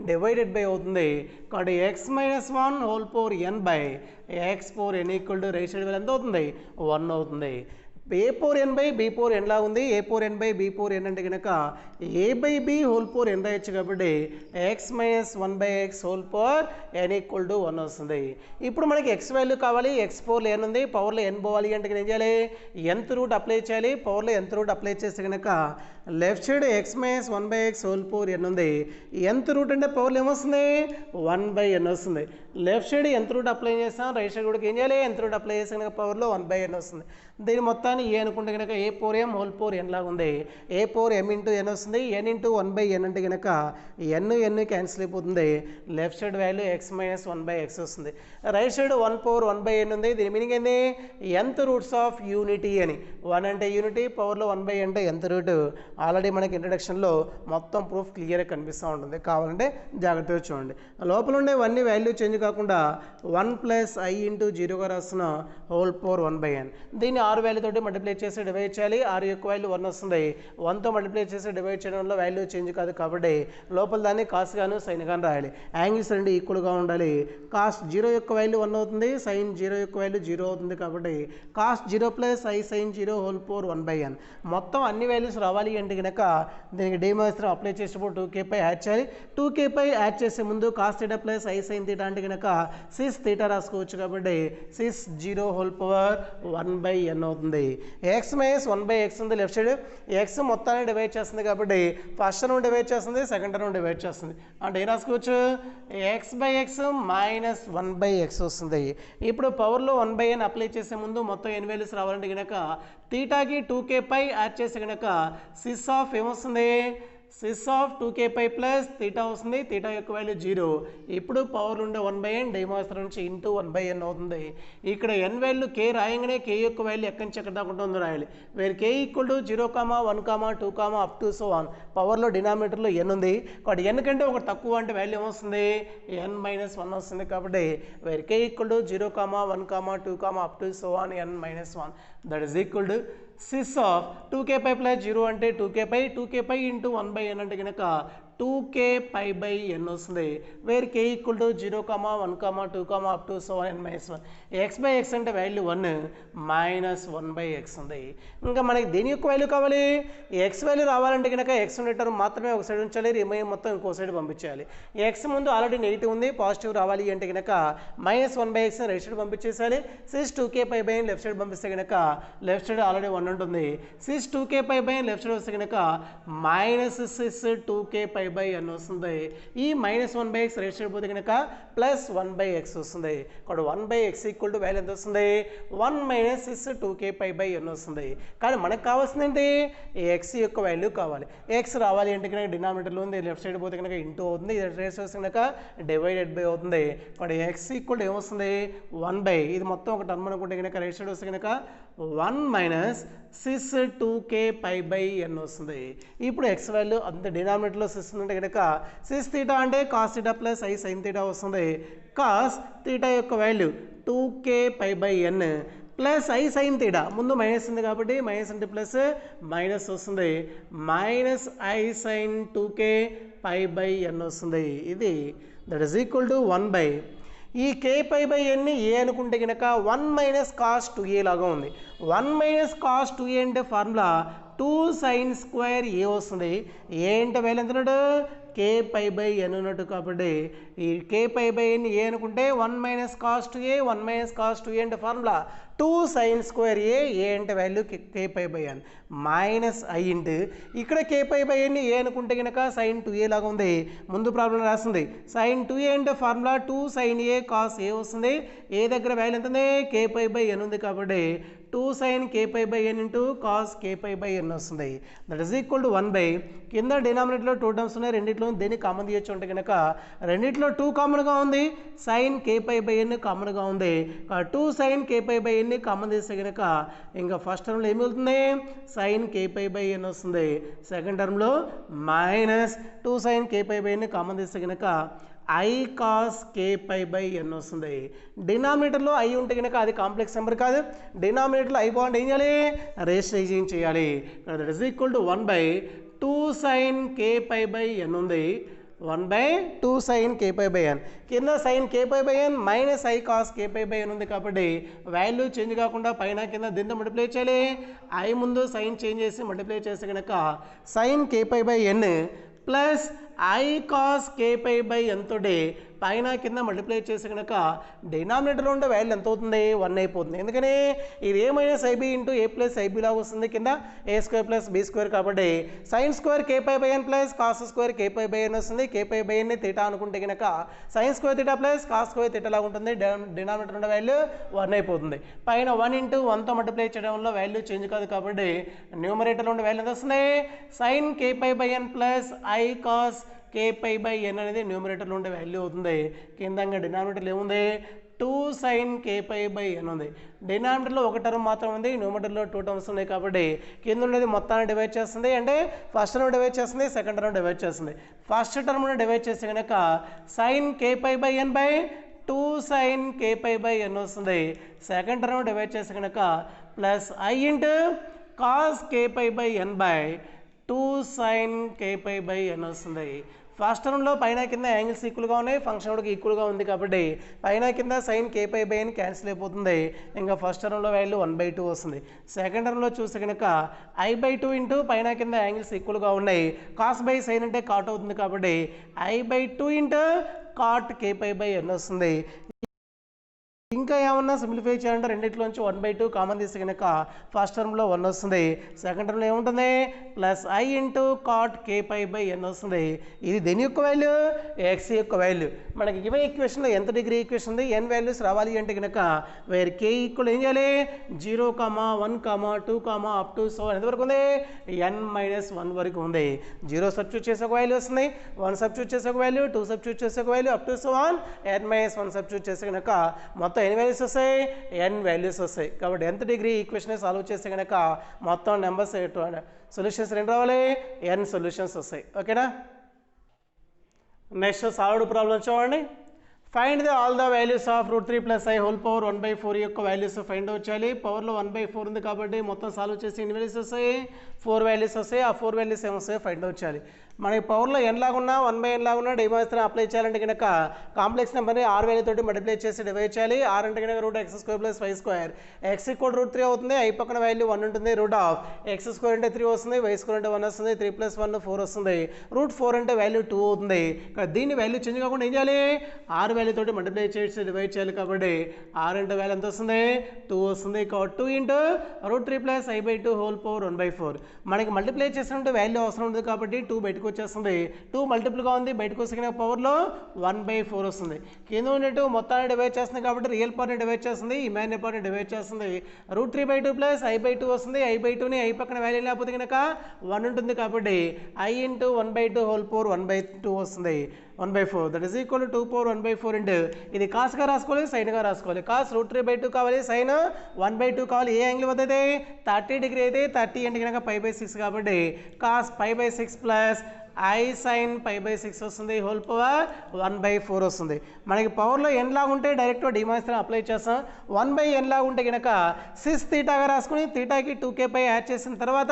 [SPEAKER 1] డివైడెడ్ బై అవుతుంది. కాబట్టి x-1 whole power n by x power n equal to right side value ఎంత అవుతుంది 1 అవుతుంది. a power n by b power n లా ఉంది. a power n by b power n అంటే కనుక a by b whole power n రాయొచ్చు కాబట్టి x-1 by x whole power n equal to 1 వస్తుంది. ఇప్పుడు మనకి x వాల్యూ కావాలి. x పవర్లో n ఉంది. పవర్లో n పోవాలి అంటే ఏం చేయాలి nth రూట్ అప్లై చేయాలి. పవర్లో nth రూట్ అప్లై చేస్తే కనుక left side x-1 by x whole power n ఉంది. nth రూట్ అంటే పవర్లో ఏమొస్తుంది 1 బై n వస్తుంది. Left side nth route apply చేస్తాం. రైట్ సైడ్ కూడా ఏం చేయాలి nth రూట్ అప్లై చేస్తే కనుక పవర్లో 1 బై n వస్తుంది. దీని మొత్తాన్ని ఏ అనుకుంటే కనుక a power m whole power n లాగా ఉంది. a power m into n వస్తుంది. n ఇంటూ 1 బై n అంటే కనుక n క్యాన్సిల్ అయిపోతుంది. Left side value x-1 by x వస్తుంది. Right side 1 power 1 by n ఉంది. దీని మీనింగ్ ఏంది nth రూట్స్ ఆఫ్ యూనిటీ అని. 1 అంటే యూనిటీ పవర్లో 1 బై అంటే nth రూట్. ఆల్రెడీ మనకి ఇంట్రడక్షన్లో మొత్తం ప్రూఫ్ క్లియర్గా కనిపిస్తూ ఉంటుంది. కావాలంటే జాగ్రత్తగా చూడండి. లోపల ఉండే అన్ని వాల్యూ చేంజ్ కాకుండా 1 ప్లస్ I ఇంటూ 0గా రాస్తున్న హోల్ పవర్ 1 బై n. దీన్ని 6 వాల్యూ తోటి మల్టిప్లై చేసి డివైడ్ చేయాలి, ఆర్ యొక్క వాల్యూ 1 వస్తుంది. 1తో మల్టిప్లై చేసి డివైడ్ చేయడంలో వాల్యూ చేంజ్ కాదు కాబట్టి లోపల దాన్ని కాస్ గాను సైన్ గాను రాయాలి. యాంగిల్స్ రెండు ఈక్వల్గా ఉండాలి. కాస్ 0 యొక్క వాల్యూ 1 అవుతుంది, సైన్ 0 యొక్క వాల్యూ 0 అవుతుంది కాబట్టి cos 0 plus I sine 0 whole power 1/n. మొత్తం అన్ని వాల్యూస్ రావాలి అంటే కనుక దీనికి డేమాస్టర్ అప్లై చేసేటప్పుడు 2k పై యాడ్ చేయాలి. 2k పై యాడ్ చేసే ముందు cos theta plus I sine theta అంటే కనుక సిస్ థీటా రాసుకోవచ్చు కాబట్టి సిస్ 0 హోల్ పవర్ 1/n అవుతుంది. ఎక్స్ మైనస్ 1/x ఉంది లెఫ్ట్ సైడ్. ఎక్స్ మొత్తాన్ని డివైడ్ చేస్తుంది కాబట్టి ఫస్ట్ టర్మ్ డివైడ్ చేస్తుంది, సెకండ్ టర్మ్ డివైడ్ చేస్తుంది అంటే ఏం రాసుకోవచ్చు, x/x మైనస్ 1/x వస్తుంది. ఇప్పుడు పవర్లో 1/n అప్లై చేసే ముందు మొత్తం ఎన్ని వాల్యూస్ రావాలంటే కనుక థీటాకి 2k పై యాడ్ చేస్తే కనుక సిస్ ఆఫ్ ఏమొస్తుంది, cis of 2k pi plus theta వస్తుంది. థీటా యొక్క వాల్యూ 0. ఇప్పుడు పవర్ ఉండే 1/n డైమాస్టర్ నుంచి ఇంటూ 1/n అవుతుంది. ఇక్కడ n వాల్యూ k రాయంగానే k యొక్క వాల్యూ ఎక్కడి నుంచి ఎక్కడ దాకా ఉంటుందో రాయాలి. Where k equal to 0, 1, 2, up to so on. పవర్లో డినామినేటర్లో n ఉంది కాబట్టి n కంటే ఒక తక్కువ అంటే వాల్యూ ఏమొస్తుంది, n మైనస్ 1 వస్తుంది. కాబట్టి where k equal to 0, 1, 2, up to so ఆన్ n minus 1 that is equal to cis of 2k pi plus 0 అంటే 2k పై ఇంటూ 1/n అంటే కనుక 2k పై బై n వస్తుంది. Where k equal to 0, 1, 2, up to so n minus 1. x/x అంటే value 1 minus 1/x ఉంది. ఇంకా మనకి దేని యొక్క వాల్యూ కావాలి, x వాల్యూ రావాలంటే కనుక x ఉండే టర్మ్ మాత్రమే ఒక సైడ్ ఉంచాలి, రిమైన్ మొత్తం ఇంకో సైడ్ పంపించాలి. x ముందు ఆల్రెడీ నెగిటివ్ ఉంది, పాజిటివ్ రావాలి అంటే కనుక మైనస్ 1/x రైట్ సైడ్ పంపించేసాలి. Cis 2k pi by left side పంపిస్తే కనుక లెఫ్ట్ సైడ్ ఆల్రెడీ 1 ఉంటుంది. Cis 2k pi by left side వస్తే కనుక minus cis 2k pi by n వస్తుంది. ఈ మైనస్ 1/x రైట్ సైడ్ పోతే కనుక ప్లస్ 1/x వస్తుంది. కాబట్టి 1/x ఈక్వల్ టు వాల్యూ ఎంత వస్తుంది, 1 minus cis 2k pi by n వస్తుంది. కానీ మనకు కావాల్సింది ఏంటి, x యొక్క వాల్యూ కావాలి. x రావాలి అంటే కనుక డినామినేటర్లో ఉంది, లెఫ్ట్ సైడ్ పోతే కనుక ఇంటూ అవుతుంది, రైట్ సైడ్ వస్తే కనుక డివైడెడ్ బై అవుతుంది. కాబట్టి x ఈక్వల్ టు ఏమొస్తుంది, 1 ఇది మొత్తం ఒక టర్మ్ అనుకుంటే కనుక రైట్ సైడ్ వస్తే కనుక 1 minus cis 2k pi by n వస్తుంది. ఇప్పుడు x వాల్యూ అంత డినామినేటర్లో సిస్ ఉంటే కనుక సిస్ థీటా అంటే cos theta plus I sine theta వస్తుంది. కాస్ థీటా యొక్క value 2k pi by n plus I sine theta ముందు మైనస్ ఉంది కాబట్టి మైనస్ అంటే ప్లస్ మైనస్ వస్తుంది, minus I sine 2k pi by n వస్తుంది. ఇది దట్ ఈస్ ఈక్వల్ టు 1 ఈ k పై బై n ని ఏ అనుకుంటే కనుక 1 మైనస్ కాస్ 2a లాగా ఉంది. 1 మైనస్ కాస్ 2a అంటే ఫార్ములా 2 సైన్ స్క్వేర్ ఏ వస్తుంది. ఏ అంటే వాల్యూ ఎంత ఉన్నాడు, k పై బై n ఉన్నట్టు కాబట్టి ఈ k pi by n A అనుకుంటే 1 minus cos 2a 1 minus cos 2a అంటే ఫార్ములా 2 సైన్ స్క్వేర్ ఏ అంటే value k pi by n minus i into ఇక్కడ k pi by n A అనుకుంటే కనుక sine 2a లాగా ఉంది. ముందు ప్రాబ్లం రాస్తుంది సైన్ 2a అంటే formula 2 sine A cos A వస్తుంది. ఏ దగ్గర వాల్యూ ఎంత ఉంది, k పై బై n ఉంది కాబట్టి 2 sine k pi by n into cos k pi by n వస్తుంది. దట్ ఈస్ ఈక్వల్ టు 1 కింద డినామినేటర్లో 2 టర్మ్స్ ఉన్నాయి, రెండిట్లో దేన్ని కామన్ తీయచ్చు అంటే కనుక రెండిట్లో 2 కామన్గా ఉంది, sine k pi by n కామన్గా ఉంది. 2 sine k pi by n common తీస్తే కనుక ఇంకా ఫస్ట్ టర్మ్లో ఏమి వెళ్తుంది, sine k pi by n వస్తుంది. సెకండ్ టర్మ్లో minus 2 sine k pi by n common తీస్తే కనుక i cos k pi by n వస్తుంది. డినామినేటర్లో ఐ ఉంటే కనుక అది కాంప్లెక్స్ నెంబర్ కాదు, డినామినేటర్లో ఐ బాండ్ ఏం చేయాలి, రేషనలైజింగ్ చేయాలి. That is equal to 1/2 sine k pi by n ఉంది, 1/2 sine k pi by n కింద sine k pi by n minus i cos k pi by n ఉంది కాబట్టి value change కాకుండా పైన కింద దీంతో మల్టిప్లై చేయాలి. ఐ ముందు సైన్ చేంజ్ చేసి మల్టిప్లై చేస్తే కనుక sine k pi by n plus i cos k pi by n తోటి పైన కింద మల్టిప్లై చేసి కనుక డినామినేటర్లో ఉండే వాల్యూ ఎంత అవుతుంది, 1 అయిపోతుంది. ఎందుకని ఇది A minus i B into A plus i B లాగా వస్తుంది, కింద A square plus B square కాబట్టి sine square k pi by n plus cos square k pi by n వస్తుంది. k pi by n theta అనుకుంటే కనుక sine square theta plus cos square theta లాగా ఉంటుంది. Denominator ఉండే value 1 అయిపోతుంది. పైన 1 into 1తో multiply చేయడం వల్ల వాల్యూ చేంజ్ కాదు కాబట్టి న్యూమరేటర్లో ఉండే వాల్యూ ఎంత వస్తుంది, sine k pi by n plus i cos k pi by n అనేది న్యూమరేటర్లో ఉండే వాల్యూ అవుతుంది. కిందంగా డినామినేటర్లో ఏముంది, 2 sine k pi by n ఉంది. డినామినేటర్లో ఒక టర్మ్ మాత్రం ఉంది, న్యూమరేటర్లో 2 టర్మ్స్ ఉన్నాయి కాబట్టి కింద ఉండేది మొత్తాన్ని డివైడ్ చేస్తుంది. అంటే ఫస్ట్ టర్మ్ డివైడ్ చేస్తుంది, సెకండ్ టర్మ్ డివైడ్ చేస్తుంది. ఫస్ట్ టర్మ్ను డివైడ్ చేస్తే కనుక sine k pi by n by 2 sine k pi by n వస్తుంది. సెకండ్ టర్మ్ డివైడ్ చేస్తే కనుక plus I into cos k pi by n by 2 sine k pi by n వస్తుంది. First టర్మ్లో పైన కింద యాంగిల్స్ ఈక్వల్గా ఉన్నాయి, ఫంక్షన్ కూడా ఈక్వల్గా ఉంది కాబట్టి పైన కింద సైన్ కే పై బై అని క్యాన్సిల్ అయిపోతుంది. ఇంకా ఫస్ట్ టర్మ్లో వాల్యూ 1/2 వస్తుంది. సెకండ్ టర్మ్లో చూస్తే కనుక I/2 ఇంటూ పైన కింద యాంగిల్స్ ఈక్వల్గా ఉన్నాయి, కాస్ బై సైన్ అంటే కాట్ అవుతుంది కాబట్టి I/2 into cot k pi by n వస్తుంది. ఇంకా ఏమన్నా సింప్లిఫై చేయాలంటే రెండింటిలోంచి 1/2 కామన్ తీస్తే కనుక ఫస్ట్ టర్మ్లో 1 వస్తుంది, సెకండ్ టర్మ్లో ఏముంటుంది plus I into cot k pi by n వస్తుంది. ఇది దేని యొక్క వాల్యూ ఎక్స్ యొక్క వాల్యూ. మనకి గివెన్ ఈక్వేషన్లో ఎంత డిగ్రీ ఈక్వేషన్ ఉంది, ఎన్ వాల్యూస్ రావాలి అంటే కనుక వేర్ కే ఈక్వల్ ఏం చేయాలి 0, 1, 2, అప్ టు సో ఎంతవరకు ఉంది n-1 వరకు ఉంది. 0 సబ్స్టిట్యూట్ చేసే ఒక వాల్యూ వస్తుంది, 1 సబ్స్టిట్యూట్ చేసే ఒక వాల్యూ, 2 సబ్స్టిట్యూట్ చేసే ఒక value, up to so on n-1 substitute చేసే కనుక మొత్తం ఎన్ని వాల్యూస్ వస్తాయి n వాల్యూస్ వస్తాయి. కాబట్టి ఎంత డిగ్రీ ఈక్వేషన్ సాల్వ్ చేస్తే కనుక మొత్తం నెంబర్స్ సొల్యూషన్స్ రెండు రావాలి, n సొల్యూషన్స్ వస్తాయి. ఓకేనా. నెక్స్ట్ సాల్వ్డ్ ప్రాబ్లం చూడండి. Find the all the values of √3 + i whole power 1/4 యొక్క వాల్యూస్ ఫైండ్ అవుట్ చేయాలి. పవర్లో 1/4 ఉంది కాబట్టి మొత్తం సాల్వ్ చేసి ఎన్ని వాల్యూస్ వస్తాయి 4 వాల్యూస్ వస్తాయి. ఆ 4 వాల్యూస్ ఏమొస్తాయో ఫైండ్ అవుట్ చేయాలి. మనకి పవర్లో n లాగున్నా 1/n లాగున్నా డిమాన్స్ట్రేషన్ అప్లై చేయాలంటే కనుక కాంప్లెక్స్ నెంబర్ని 6 వాల్యూ తోటి మల్టిప్లై చేసి డివైడ్ చేయాలి. 6 అంటే కనుక √x² + y², x = √3 అవుతుంది, i పక్కన వాల్యూ 1 ఉంటుంది, √x² అంటే 3 వస్తుంది, y² అంటే 1 వస్తుంది, 3 + 1 4 వస్తుంది, √4 అంటే వాల్యూ 2 అవుతుంది. దీన్ని వాల్యూ చేంజ్ కాకుండా ఏం చేయాలి 6 వాల్యూ తోటి మల్టిప్లై చేసి డివైడ్ చేయాలి. కాబట్టి 6 అంటే వాల్యూ ఎంత వస్తుంది 2 వస్తుంది. 2 ఇంటూ √3 + i/2 హోల్ పవర్ 1/4. మనకి మల్టిప్లై చేసినట్టు వాల్యూ అవసరం ఉంటుంది కాబట్టి 2 బయటకు వచ్చేస్తుంది. 2 మల్టిపుల్గా ఉంది, బయటకు వచ్చిన పవర్లో 1/4 వస్తుంది. కింద ఉన్నట్టు మొత్తాన్ని డివైడ్ చేస్తుంది కాబట్టి రియల్ పవర్ని డివైడ్ చేస్తుంది, ఇమాజినరీ పవర్ని డివైడ్ చేస్తుంది. √3/2 + i/2 వస్తుంది. i/2ని i పక్కన వాల్యూ లేకపోతే కనుక 1 ఉంటుంది కాబట్టి i ఇంటూ 1/2 హోల్ పవర్ 1/2 వస్తుంది. 1/4 that is equal to 2 power 1/4 into ఇది కాస్గా రాసుకోవాలి, సైన్గా రాసుకోవాలి. కాస్ √3/2 కావాలి, సైన్ 1/2 కావాలి. ఏ యాంగిల్ వద్ద అయితే 30 డిగ్రీ అయితే 30 అంటే కనుక π/6 కాబట్టి కాస్ π/6 ప్లస్ I sin π/6 వస్తుంది, హోల్ పవర్ 1/4 వస్తుంది. మనకి పవర్లో n లాగా ఉంటే డైరెక్ట్ డిమాన్స్ట్రేషన్ అప్లై చేస్తాం. 1/n లాగా ఉంటే కనుక 6 తీటాగా రాసుకుని తీటాకి 2k యాడ్ చేసిన తర్వాత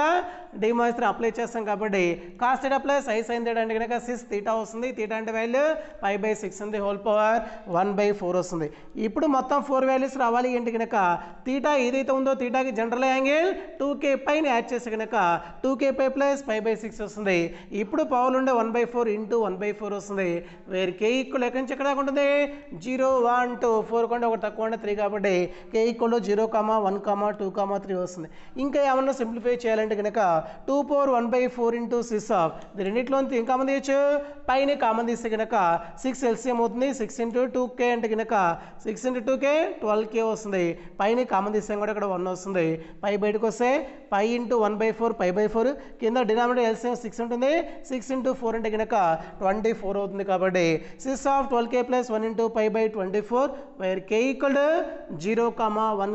[SPEAKER 1] డిమాన్స్ట్రేషన్ అప్లై చేస్తాం కాబట్టి cos theta plus I sin theta అంటే కనుక 6 తీటా వస్తుంది. తీటా అంటే వాల్యూ π/6 ఉంది, హోల్ పవర్ 1/4 వస్తుంది. ఇప్పుడు మొత్తం 4 వాల్యూస్ రావాలి అంటే కనుక తీటా ఏదైతే ఉందో తీటాకి జనరల్ యాంగిల్ 2k పైని యాడ్ చేస్తే కనుక 2k ప్లస్ π/6 వస్తుంది. ఇప్పుడు పవర్ ఉండే 1/4 ఇంటూ 1/4 వస్తుంది. వేర్ కే ఈక్వల్ ఎక్కడి నుంచి ఎక్కడ దాకా ఉంటుంది 0, 1, 2, 4 కంటే ఒకటి తక్కువ అంటే 3 కాబట్టి కే ఈక్వల్ 0, 1, 2, 3 వస్తుంది. ఇంకా ఏమన్నా సింప్లిఫై చేయాలంటే కనుక 2 పవర్ 1/4 ఇంటూ 6 ఆఫ్ రెండింటిలో ఏం కామన్ తీయచ్చు పైన కామన్ తీస్తే కనుక 6 ఎల్సిఎం అవుతుంది. 6 ఇంటూ 2k అంటే కనుక 6 ఇంటూ 2k 12k వస్తుంది. పైన కామన్ తీస్తే కూడా ఇక్కడ 1 వస్తుంది. పై బయటకు వస్తే పై ఇంటూ 1/4 π/4 కింద డినామినేటర్ ఎల్సిఎం 6 ఉంటుంది. 6 ఇంటూ 4 అంటే కనుక 24 అవుతుంది. కాబట్టి 6 of 12k plus 1 into π/24 where k equal 0, 1,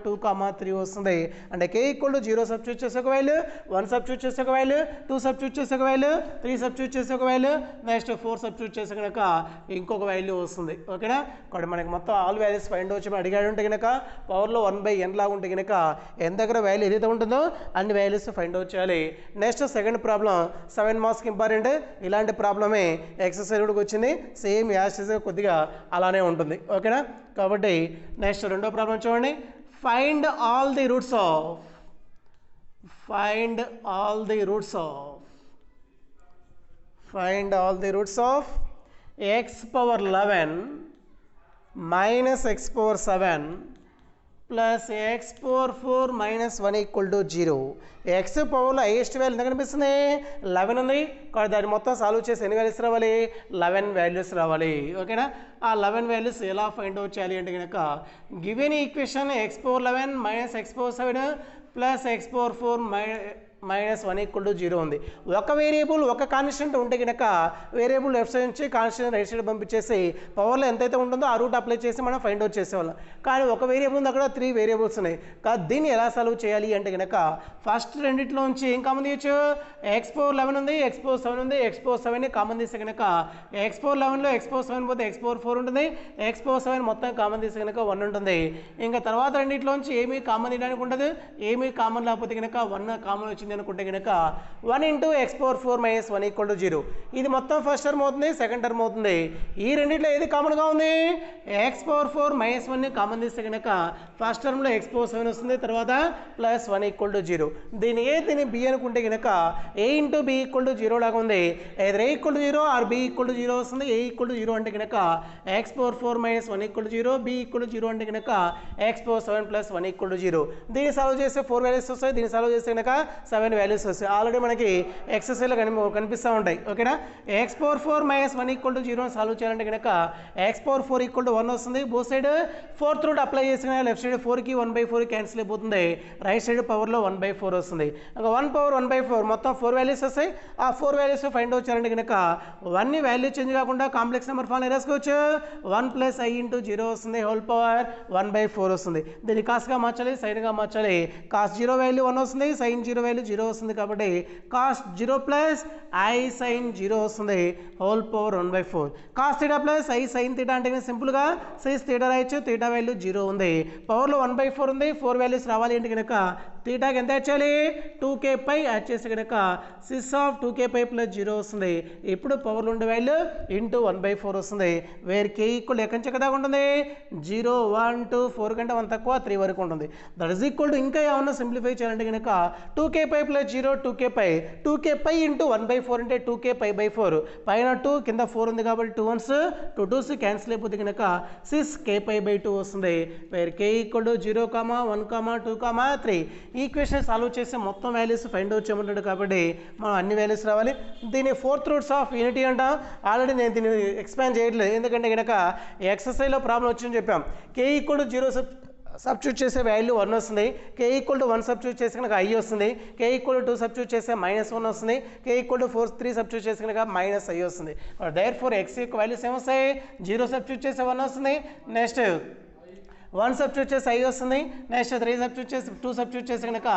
[SPEAKER 1] 2, 3 వస్తుంది. అంటే k ఈక్వల్ 0 సబ్స్టిట్యూట్ చేసే ఒక వాల్యూ, 1 సబ్స్టిట్యూట్ చేసే ఒక వాల్యూ, 2 సబ్స్టిట్యూట్ చేసే ఒక వాల్యూ, 3 సబ్స్టిట్యూట్ చేసే ఒక వాల్యూ, నెక్స్ట్ 4 సబ్స్టిట్యూట్ చేసే కనుక ఇంకొక వాల్యూ వస్తుంది. ఓకేనా. కాబట్టి మనకి మొత్తం ఆల్ వాల్యూస్ ఫైండ్ వచ్చి అడిగాడు ఉంటే కనుక పవర్లో 1/n లాగా ఉంటే కనుక n దగ్గర వాల్యూ ఏదైతే ఉంటుందో అన్ని వాల్యూస్ ఫైండ్ అవుట్ చేయాలి. నెక్స్ట్ సెకండ్ ప్రాబ్లం 7 మార్క్స్కి ఇంపార్టెంట్. ఇలాంటి ప్రాబ్లమే ఎక్సర్సైజ్ కూడా వచ్చింది, సేమ్ యాస్టిస్ కొద్దిగా అలానే ఉంటుంది. ఓకేనా. కాబట్టి నెక్స్ట్ రెండో ప్రాబ్లం చూడండి. Find all the roots of x power 11 minus x power 7 plus x power 4 minus 1 equal to 0. X పవర్లో హైయెస్ట్ వాల్యూ ఎంత కనిపిస్తుంది 11 ఉంది. కాబట్టి దాన్ని మొత్తం సాల్వ్ చేసి ఎన్ని వాల్యూస్ రావాలి 11 వాల్యూస్ రావాలి. ఓకేనా. ఆ 11 వాల్యూస్ ఎలా ఫైండ్ అవుట్ చేయాలి అంటే కనుక given equation x power 11 minus x power 7 plus x power 4 -1 = 0 ఉంది. ఒక వేరియబుల్ ఒక కాన్స్టెంట్ ఉంటే కనుక వేరియబుల్ లెఫ్ట్ సైడ్ నుంచి కాన్స్టెంట్ రైట్ సైడ్ పంపించేసి పవర్లో ఎంతైతే ఉంటుందో ఆ రూట్ అప్లై చేసి మనం ఫైండ్ అవుట్ చేసేవాళ్ళం. కానీ ఒక వేరియబుల్ ఉంది, అక్కడ 3 వేరియబుల్స్ ఉన్నాయి. దీన్ని ఎలా సాల్వ్ చేయాలి అంటే కనుక ఫస్ట్ రెండిట్లో నుంచి ఏం కామన్ తీయచ్చు, x⁴11 ఉంది, x⁴7 ఉంది. x⁴7ని కామన్ తీస్తే కనుక x⁴11లో x⁴7 పోతే x⁴4 ఉంటుంది, x⁴7 మొత్తం కామన్ తీస్తే కనుక 1 ఉంటుంది. ఇంకా తర్వాత రెండిట్లోంచి ఏమీ కామన్ తీయడానికి ఉండదు, ఏమీ కామన్ లేకపోతే కనుక 1 కామన్ వచ్చింది అనుకుంటే కనుక 1 × x⁴4 - 1 = 0. ఇది మొత్తం ఫస్ట్ టర్మ్ అవుతుంది, సెకండ్ టర్మ్ అవుతుంది. ఈ రెండిట్లో ఏది కామన్గా ఉంది, x⁴4 - 1ని కామన్ తీస్తే కనుక ఫస్ట్ టర్మ్లో x⁴7 వస్తుంది, తర్వాత +1 = 0. దీని ఏ దీని b అనుకుంటే కనుక a × b = 0 లాగా ఉంది. either a = 0 or b = 0 వస్తుంది. a = 0 అంటే కనుక x⁴4 - 1 = 0, b = 0 అంటే కనుక x⁴7 + 1 = 0. దీన్ని సాల్వ్ చేస్తే 4 వాల్యూస్ వస్తాయి, దీన్ని సాల్వ్ చేస్తే కనుక 7 వాల్యూస్ వస్తాయి. ఆల్రెడీ మనకి ఎక్సర్సైజ్లో కనిపిస్తూ ఉంటాయి. ఓకేనా, x⁴4 - 1 = 0 అని సాల్వ్ చేయాలంటే కనుక x⁴4 = 1 వస్తుంది. Both side fourth root apply చేసిన లెఫ్ట్ సైడ్ 4కి 1/4 క్యాన్సిల్ అయిపోతుంది, రైట్ సైడ్ పవర్లో 1/4 వస్తుంది. ఇంకా 1 పవర్ 1/4 మొత్తం 4 వాల్యూస్ వస్తాయి. ఆ 4 వాల్యూస్ ఫైండ్ అవుట్ చేయాలంటే కనుక 1ని వాల్యూ చేంజ్ కాకుండా కాంప్లెక్స్ నెంబర్ ఫామ్ రాసుకోవచ్చు. 1 + i × 0 వస్తుంది, హోల్ పవర్ 1/4 వస్తుంది. దీన్ని కాస్గా మార్చాలి, సైన్గా మార్చాలి. కాస్ 0 వాల్యూ 1 వస్తుంది, సైన్ 0 వాల్యూ 0 వస్తుంది. కాబట్టి కాస్ 0 + i sin 0 వస్తుంది, whole power 1/4. Cos θ + i sin θ అంటే సింపుల్గా సిస్ θ రాయొచ్చు, θ వాల్యూ 0 ఉంది, పవర్లో 1/4 ఉంది. 4 వాల్యూస్ రావాలి అంటే కనుక θకి ఎంత యాడ్ చేయాలి, 2k π యాడ్ చేస్తే కనుక సిస్ ఆఫ్ 2k π + 0 వస్తుంది. ఇప్పుడు పవర్లో ఉండే వాల్యూ × 1/4 వస్తుంది. వేర్ k ఈక్వల్ ఎక్కడి నుంచి దాకా ఉంటుంది, 0 1 2 4 కంటే 1 తక్కువ 3 వరకు ఉంటుంది. దట్ ఈస్ ఈక్వల్ టు ఇంకా ఏమన్నా సింప్లిఫై చేయాలంటే కనుక 2k π + 0 2k π, 2k π × 1/4 అంటే 2k π/4, పైన 2 కింద 4 ఉంది కాబట్టి 2 1s 2 2s క్యాన్సిల్ అయిపోతే కనుక 6k π/2 వస్తుంది. Where k = 0, 1, 2, 3. ఈక్వేషన్ సాల్వ్ చేస్తే మొత్తం వాల్యూస్ ఫైండ్ అవుట్ చేయమంటాడు కాబట్టి మనం అన్ని వాల్యూస్ రావాలి. దీన్ని 4th రూట్స్ ఆఫ్ యూనిటీ అంటాం. ఆల్రెడీ నేను దీన్ని ఎక్స్పాండ్ చేయట్లేదు, ఎందుకంటే కనుక ఎక్సర్సైజ్లో ప్రాబ్లం వచ్చిందని చెప్పాం. k = 0 సబ్స్టిట్యూట్ చేసే వాల్యూ 1 వస్తుంది, k = 1 సబ్స్టిట్యూట్ చేస్తే కనుక i వస్తుంది, k = 2 సబ్స్టిట్యూట్ చేస్తే -1 వస్తుంది, k = 3 సబ్స్టిట్యూట్ చేస్తే కనుక -i వస్తుంది. దేర్ఫోర్ x యొక్క వాల్యూస్ ఏమొస్తాయి, 0 సబ్స్టిట్యూట్ చేస్తే 1 వస్తుంది, నెక్స్ట్ 1 సబ్స్టిట్యూట్ చేసి i వస్తుంది, నెక్స్ట్ 3 సబ్స్టిట్యూట్ చేసి 2 సబ్స్టిట్యూట్ చేసి కనుక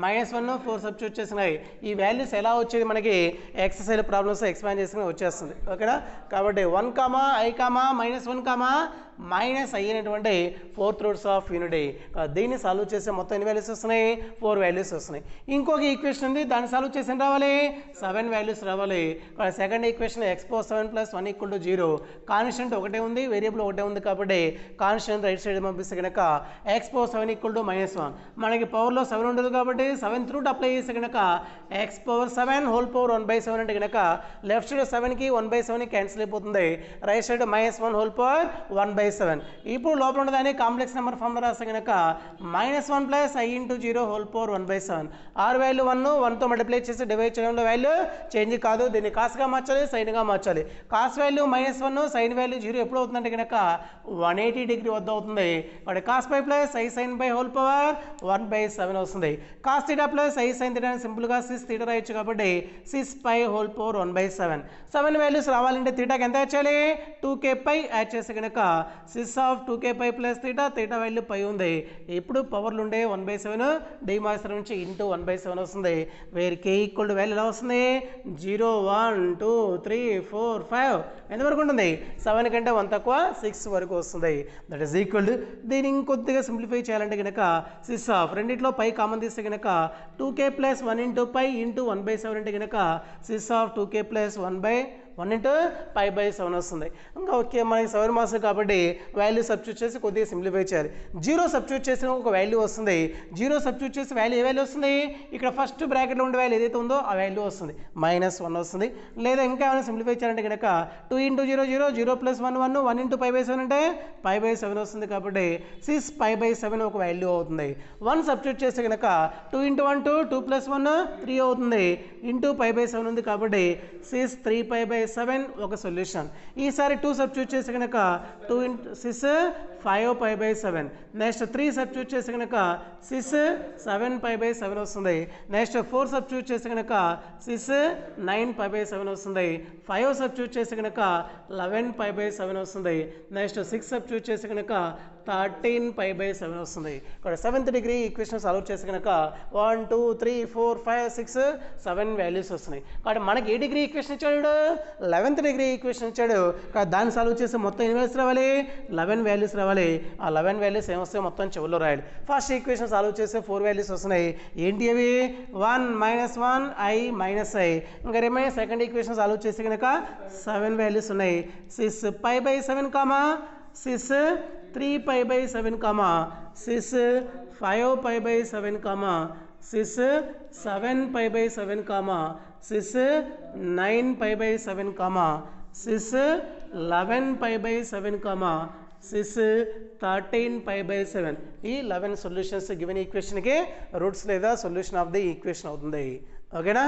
[SPEAKER 1] -1 4 సబ్స్టిట్యూట్ చేసినాయి. ఈ వాల్యూస్ ఎలా వచ్చేది మనకి ఎక్సర్సైజ్ ప్రాబ్లమ్స్ ఎక్స్పాండ్ చేసుకుని వచ్చేస్తుంది. ఓకేనా, కాబట్టి 1, i, -1, -i అనేటువంటి 4th రూట్స్ ఆఫ్ యూనిటీ. దీన్ని సాల్వ్ చేస్తే మొత్తం ఎన్ని వాల్యూస్ వస్తున్నాయి, 4 వాల్యూస్ వస్తున్నాయి. ఇంకొక ఈక్వేషన్ ఉంది, దాన్ని సాల్వ్ చేసి ఎంత రావాలి, 7 వాల్యూస్ రావాలి. Second equation x⁴7 + 1 = 0. కాన్స్టెంట్ ఒకటే ఉంది, వేరియబుల్ ఒకటే ఉంది కాబట్టి కాన్స్టెంట్ రైట్ సైడ్ పంపిస్తే కనుక x⁴7 = -1. మనకి పవర్లో 7 ఉండదు కాబట్టి 7th రూట్ అప్లై చేస్తే కనుక x⁴7 హోల్ పవర్ 1/7 అంటే కనుక లెఫ్ట్ సైడ్ 7కి 1/7 క్యాన్సిల్ అయిపోతుంది, రైట్ సైడ్ -1 హోల్ పవర్ 1/7. ఇప్పుడు లోపల ఉన్నదాన్ని కాంప్లెక్స్ నెంబర్ ఫామ్లో రాస్తే కనుక -1 + i × 0 whole power 1/7. R value 1తో మల్టిప్లై చేసి డివైడ్ చేయడంలో వాల్యూ చేంజ్ కాదు. దీన్ని కాస్గా మార్చాలి, సైన్గా మార్చాలి. కాస్ వాల్యూ -1, సైన్ వాల్యూ 0 ఎప్పుడు అవుతుందంటే కనుక 180 డిగ్రీ వద్ద అవుతుంది. వాటి cos π + i sin π whole power 1/7 వస్తుంది. కాస్ θ + i sin θ సింపుల్గా సిస్ θ రాయొచ్చు కాబట్టి 6π హోల్ పవర్ 1/7. 7 వాల్యూస్ రావాలంటే θకి ఎంత యాడ్ చేయాలి, 2k π యాడ్ చేస్తే కనుక సిస్ ఆఫ్ 2k π + θ వాల్యూ π ఉంది. ఇప్పుడు పవర్లు ఉండే 1/7 డిమాస్టర్ నుంచి × 1/7 వస్తుంది. Where k equal to value ఎలా వస్తుంది, 0 1 2 3 4 5 ఎంతవరకు ఉంటుంది, 7 కంటే 1 తక్కువ 6 వరకు వస్తుంది. దట్ ఈస్ ఈక్వల్ టు దీన్ని ఇంకొద్దిగా సింప్లిఫై చేయాలంటే కనుక సిస్ ఆఫ్ రెండిట్లో పై కామన్ తీస్తే కనుక 2k + 1 × π × 1/7 అంటే కనుక సిస్ ఆఫ్ 2k + 1 × π/7 వస్తుంది. ఇంకా ఓకే, మనకి 7 మార్క్స్ కాబట్టి వాల్యూ సబ్స్టిట్యూట్ చేసి కొద్దిగా సింప్లిఫై చేయాలి. 0 సబ్స్టిట్యూట్ చేసిన ఒక వాల్యూ వస్తుంది. 0 సబ్స్టిట్యూట్ చేసి వాల్యూ ఏ వాల్యూ వస్తుంది, ఇక్కడ ఫస్ట్ బ్రాకెట్లో ఉండే వాల్యూ ఏదైతే ఉందో ఆ వాల్యూ వస్తుంది, -1 వస్తుంది. లేదా ఇంకా ఏమైనా సింప్లిఫై చేయాలంటే కనుక 2 × 0 0 0 + 1 1 1 × π/7 అంటే π/7 వస్తుంది. కాబట్టి 6 π/7 ఒక వాల్యూ అవుతుంది. 1 సబ్స్టిట్యూట్ చేస్తే కనుక 2 × 1 2 2 + 1 3 అవుతుంది, × π/7 ఉంది కాబట్టి 6 3π/7 ఒక సొల్యూషన్. ఈసారి 2 సబ్స్టిట్యూట్ చేస్తే కనుక 2 × 6 5π/7. నెక్స్ట్ 3 సబ్స్టిట్యూట్ చేస్తే కనుక 6 7π/7 వస్తుంది. నెక్స్ట్ 4 సబ్స్టిట్యూట్ చేస్తే కనుక 6 9π/7 వస్తుంది. 5 సబ్స్టిట్యూట్ చేస్తే కనుక 11π/7 వస్తుంది. నెక్స్ట్ 6 సబ్స్టిట్యూట్ చేస్తే కనుక 13π/7 వస్తుంది. ఇక్కడ 7th డిగ్రీ ఈక్వేషన్ సాల్వ్ చేస్తే కనుక 1 2 3 4 5 6 7 వాల్యూస్ వస్తున్నాయి. కాబట్టి మనకి ఏ డిగ్రీ ఈక్వేషన్ ఇచ్చాడు? 11th డిగ్రీ ఈక్వేషన్ ఇచ్చాడు. కాబట్టి దాన్ని సాల్వ్ చేస్తే మొత్తం ఎన్ని వాల్యూస్ రావాలి? 11 వాల్యూస్ రావాలి. ఆ 11 వాల్యూస్ ఏమొస్తాయి మొత్తం చివరిలో రాయాలి. ఫస్ట్ ఈక్వేషన్ సాల్వ్ చేస్తే 4 వాల్యూస్ వస్తున్నాయి. ఏంటి అవి? 1 - 1 i - i. ఇంకా రిమైన్ సెకండ్ ఈక్వేషన్ సాల్వ్ చేస్తే కనుక 7 వాల్యూస్ ఉన్నాయి. 6π/7 6 3π/7 6 5π/7 6 7π/7 6 9π/7 6 11π/7 6 13π/7. ఈ 11 సొల్యూషన్స్ గివెన్ ఈక్వేషన్కి రూట్స్ లేదా సొల్యూషన్ ఆఫ్ ది ఈక్వేషన్ అవుతుంది. ఓకేనా?